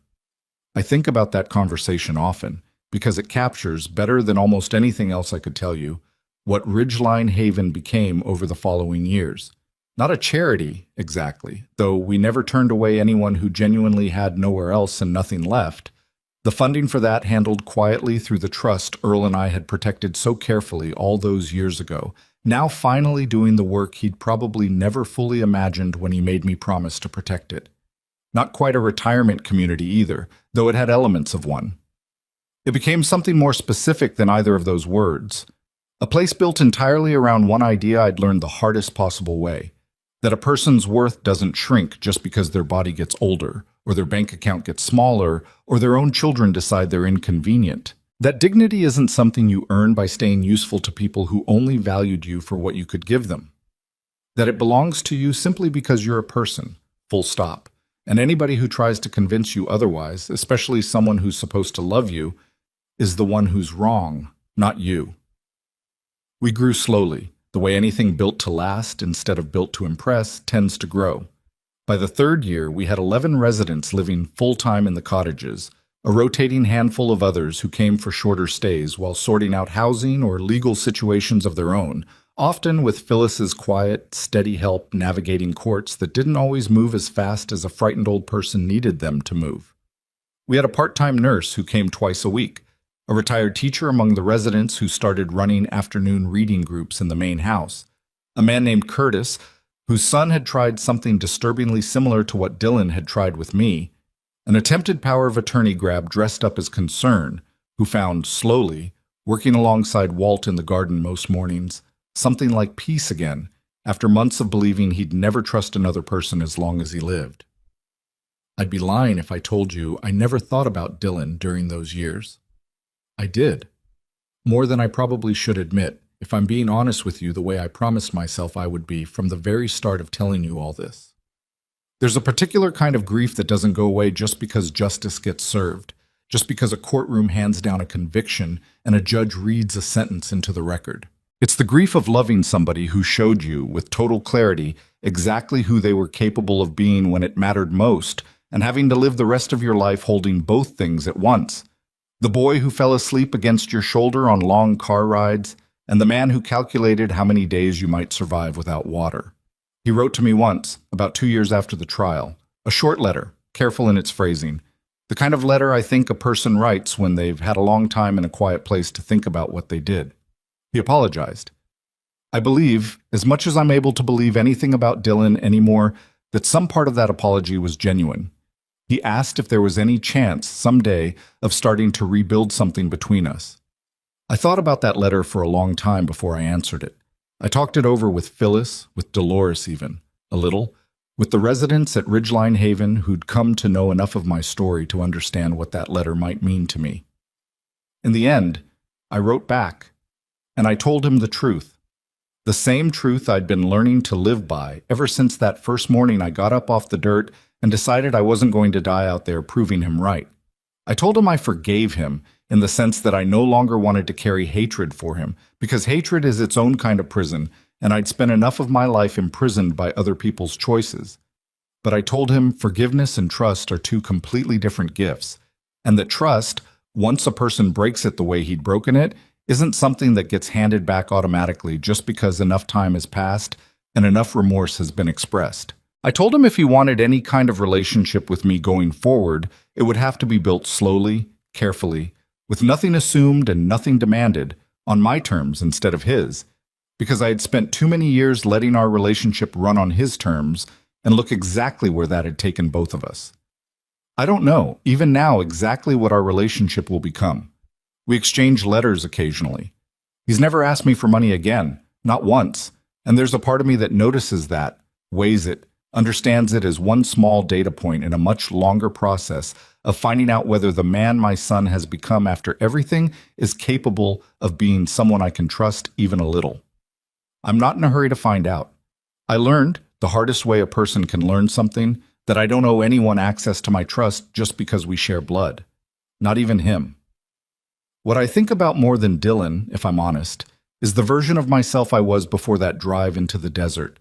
I think about that conversation often, because it captures, better than almost anything else I could tell you, what Ridgeline Haven became over the following years. Not a charity, exactly, though we never turned away anyone who genuinely had nowhere else and nothing left. The funding for that handled quietly through the trust Earl and I had protected so carefully all those years ago, now finally doing the work he'd probably never fully imagined when he made me promise to protect it. Not quite a retirement community either, though it had elements of one. It became something more specific than either of those words. A place built entirely around one idea I'd learned the hardest possible way: that a person's worth doesn't shrink just because their body gets older, or their bank account gets smaller, or their own children decide they're inconvenient. That dignity isn't something you earn by staying useful to people who only valued you for what you could give them. That it belongs to you simply because you're a person, full stop. And anybody who tries to convince you otherwise, especially someone who's supposed to love you, is the one who's wrong, not you. We grew slowly. The way anything built to last instead of built to impress tends to grow. By the 3rd year, we had 11 residents living full-time in the cottages, a rotating handful of others who came for shorter stays while sorting out housing or legal situations of their own, often with Phyllis's quiet, steady help navigating courts that didn't always move as fast as a frightened old person needed them to move. We had a part-time nurse who came twice a week, a retired teacher among the residents who started running afternoon reading groups in the main house, a man named Curtis, whose son had tried something disturbingly similar to what Dylan had tried with me, an attempted power of attorney grab dressed up as concern, who found, slowly, working alongside Walt in the garden most mornings, something like peace again, after months of believing he'd never trust another person as long as he lived. I'd be lying if I told you I never thought about Dylan during those years. I did. More than I probably should admit, if I'm being honest with you the way I promised myself I would be from the very start of telling you all this. There's a particular kind of grief that doesn't go away just because justice gets served, just because a courtroom hands down a conviction and a judge reads a sentence into the record. It's the grief of loving somebody who showed you, with total clarity, exactly who they were capable of being when it mattered most, and having to live the rest of your life holding both things at once. The boy who fell asleep against your shoulder on long car rides, and the man who calculated how many days you might survive without water. He wrote to me once, about 2 years after the trial, a short letter, careful in its phrasing, the kind of letter I think a person writes when they've had a long time in a quiet place to think about what they did. He apologized. I believe, as much as I'm able to believe anything about Dylan anymore, that some part of that apology was genuine. He asked if there was any chance, someday, of starting to rebuild something between us. I thought about that letter for a long time before I answered it. I talked it over with Phyllis, with Dolores even, a little, with the residents at Ridgeline Haven who'd come to know enough of my story to understand what that letter might mean to me. In the end, I wrote back, and I told him the truth. The same truth I'd been learning to live by ever since that first morning I got up off the dirt and decided I wasn't going to die out there proving him right. I told him I forgave him in the sense that I no longer wanted to carry hatred for him, because hatred is its own kind of prison, and I'd spent enough of my life imprisoned by other people's choices. But I told him forgiveness and trust are two completely different gifts, and that trust, once a person breaks it the way he'd broken it, isn't something that gets handed back automatically just because enough time has passed and enough remorse has been expressed. I told him if he wanted any kind of relationship with me going forward, it would have to be built slowly, carefully, with nothing assumed and nothing demanded, on my terms instead of his, because I had spent too many years letting our relationship run on his terms and look exactly where that had taken both of us. I don't know, even now, exactly what our relationship will become. We exchange letters occasionally. He's never asked me for money again, not once, and there's a part of me that notices that, weighs it, understands it as one small data point in a much longer process of finding out whether the man my son has become after everything is capable of being someone I can trust even a little. I'm not in a hurry to find out. I learned, the hardest way a person can learn something, that I don't owe anyone access to my trust just because we share blood. Not even him. What I think about more than Dylan, if I'm honest, is the version of myself I was before that drive into the desert.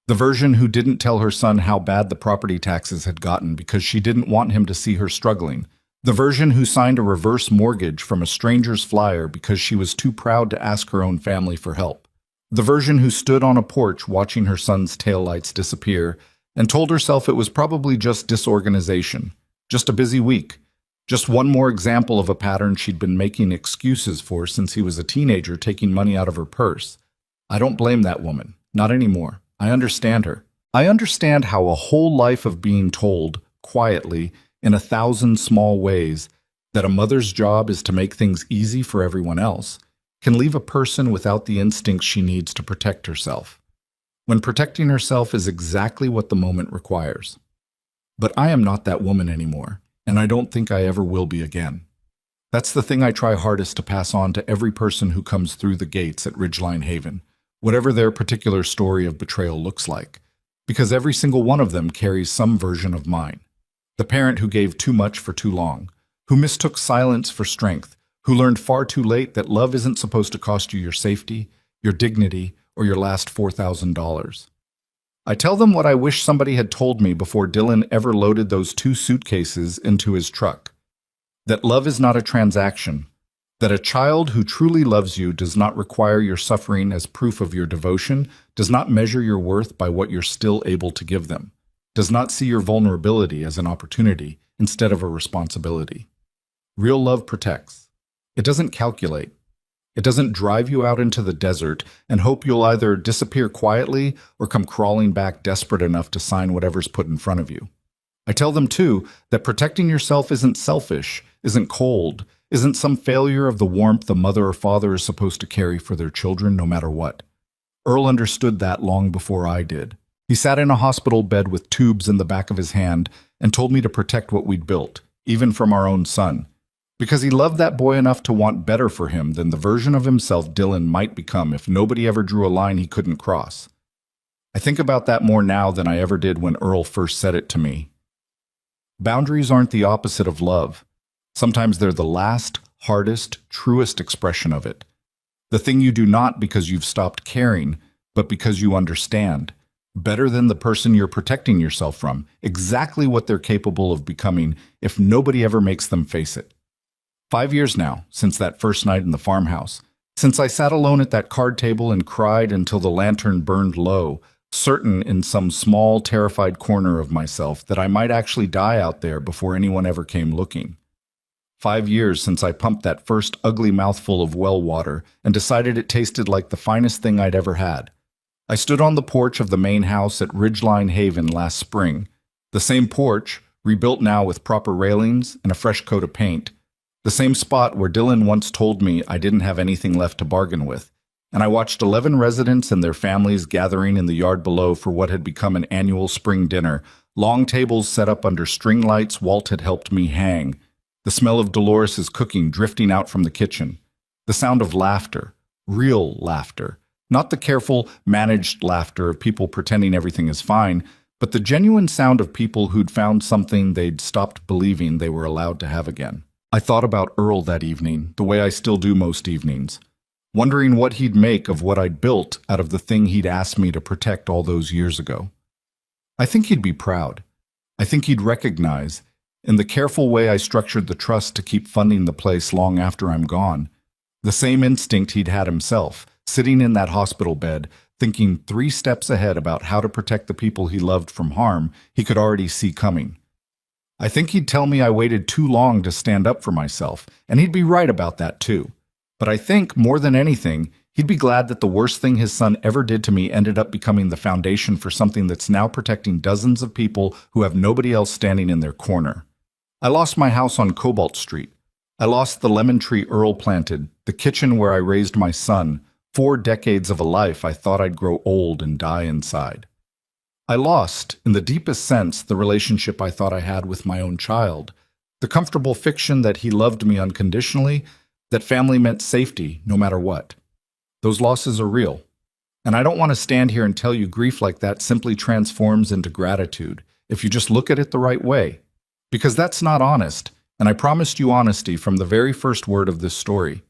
The version who didn't tell her son how bad the property taxes had gotten because she didn't want him to see her struggling. The version who signed a reverse mortgage from a stranger's flyer because she was too proud to ask her own family for help. The version who stood on a porch watching her son's taillights disappear and told herself it was probably just disorganization, just a busy week, just one more example of a pattern she'd been making excuses for since he was a teenager taking money out of her purse. I don't blame that woman, not anymore. I understand her. I understand how a whole life of being told, quietly, in 1,000 small ways, that a mother's job is to make things easy for everyone else, can leave a person without the instincts she needs to protect herself, when protecting herself is exactly what the moment requires. But I am not that woman anymore, and I don't think I ever will be again. That's the thing I try hardest to pass on to every person who comes through the gates at Ridgeline Haven, whatever their particular story of betrayal looks like, because every single one of them carries some version of mine. The parent who gave too much for too long, who mistook silence for strength, who learned far too late that love isn't supposed to cost you your safety, your dignity, or your last $4,000. I tell them what I wish somebody had told me before Dylan ever loaded those 2 suitcases into his truck. That love is not a transaction. That a child who truly loves you does not require your suffering as proof of your devotion, does not measure your worth by what you're still able to give them, does not see your vulnerability as an opportunity instead of a responsibility. Real love protects. It doesn't calculate. It doesn't drive you out into the desert and hope you'll either disappear quietly or come crawling back desperate enough to sign whatever's put in front of you. I tell them, too, that protecting yourself isn't selfish, isn't cold, isn't some failure of the warmth a mother or father is supposed to carry for their children no matter what. Earl understood that long before I did. He sat in a hospital bed with tubes in the back of his hand and told me to protect what we'd built, even from our own son, because he loved that boy enough to want better for him than the version of himself Dylan might become if nobody ever drew a line he couldn't cross. I think about that more now than I ever did when Earl first said it to me. Boundaries aren't the opposite of love. Sometimes they're the last, hardest, truest expression of it. The thing you do not because you've stopped caring, but because you understand. Better than the person you're protecting yourself from, exactly what they're capable of becoming if nobody ever makes them face it. 5 years now, since that first night in the farmhouse, since I sat alone at that card table and cried until the lantern burned low, certain in some small, terrified corner of myself that I might actually die out there before anyone ever came looking. 5 years since I pumped that first ugly mouthful of well water and decided it tasted like the finest thing I'd ever had. I stood on the porch of the main house at Ridgeline Haven last spring. The same porch, rebuilt now with proper railings and a fresh coat of paint. The same spot where Dylan once told me I didn't have anything left to bargain with. And I watched 11 residents and their families gathering in the yard below for what had become an annual spring dinner. Long tables set up under string lights Walt had helped me hang. The smell of Dolores's cooking drifting out from the kitchen. The sound of laughter. Real laughter. Not the careful, managed laughter of people pretending everything is fine, but the genuine sound of people who'd found something they'd stopped believing they were allowed to have again. I thought about Earl that evening, the way I still do most evenings, wondering what he'd make of what I'd built out of the thing he'd asked me to protect all those years ago. I think he'd be proud. I think he'd recognize, in the careful way I structured the trust to keep funding the place long after I'm gone, the same instinct he'd had himself, sitting in that hospital bed, thinking 3 steps ahead about how to protect the people he loved from harm he could already see coming. I think he'd tell me I waited too long to stand up for myself, and he'd be right about that too. But I think, more than anything, he'd be glad that the worst thing his son ever did to me ended up becoming the foundation for something that's now protecting dozens of people who have nobody else standing in their corner. I lost my house on Cobalt Street. I lost the lemon tree Earl planted, the kitchen where I raised my son, 4 decades of a life I thought I'd grow old and die inside. I lost, in the deepest sense, the relationship I thought I had with my own child, the comfortable fiction that he loved me unconditionally, that family meant safety no matter what. Those losses are real. And I don't want to stand here and tell you grief like that simply transforms into gratitude if you just look at it the right way. Because that's not honest, and I promised you honesty from the very first word of this story.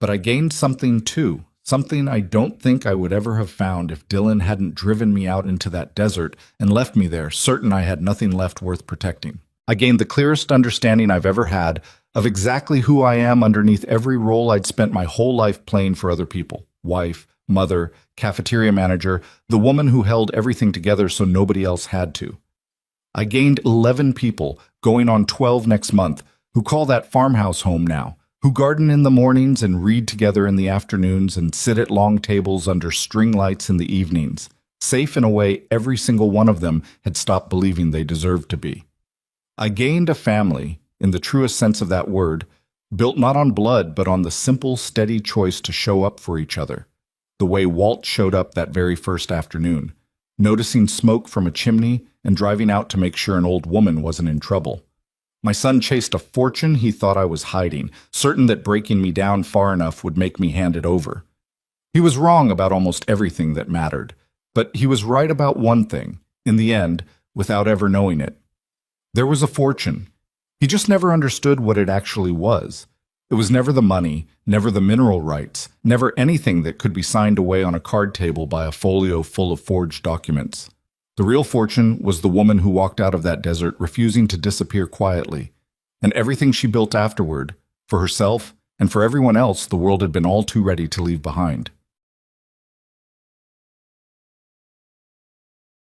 But I gained something too. Something I don't think I would ever have found if Dylan hadn't driven me out into that desert and left me there, certain I had nothing left worth protecting. I gained the clearest understanding I've ever had of exactly who I am underneath every role I'd spent my whole life playing for other people. Wife, mother, cafeteria manager, the woman who held everything together so nobody else had to. I gained 11 people, going on 12 next month, who call that farmhouse home now, who garden in the mornings and read together in the afternoons and sit at long tables under string lights in the evenings, safe in a way every single one of them had stopped believing they deserved to be. I gained a family, in the truest sense of that word, built not on blood but on the simple, steady choice to show up for each other, the way Walt showed up that very first afternoon, noticing smoke from a chimney and driving out to make sure an old woman wasn't in trouble. My son chased a fortune he thought I was hiding, certain that breaking me down far enough would make me hand it over. He was wrong about almost everything that mattered, but he was right about one thing, in the end, without ever knowing it. There was a fortune. He just never understood what it actually was. It was never the money, never the mineral rights, never anything that could be signed away on a card table by a folio full of forged documents. The real fortune was the woman who walked out of that desert refusing to disappear quietly, and everything she built afterward, for herself and for everyone else the world had been all too ready to leave behind.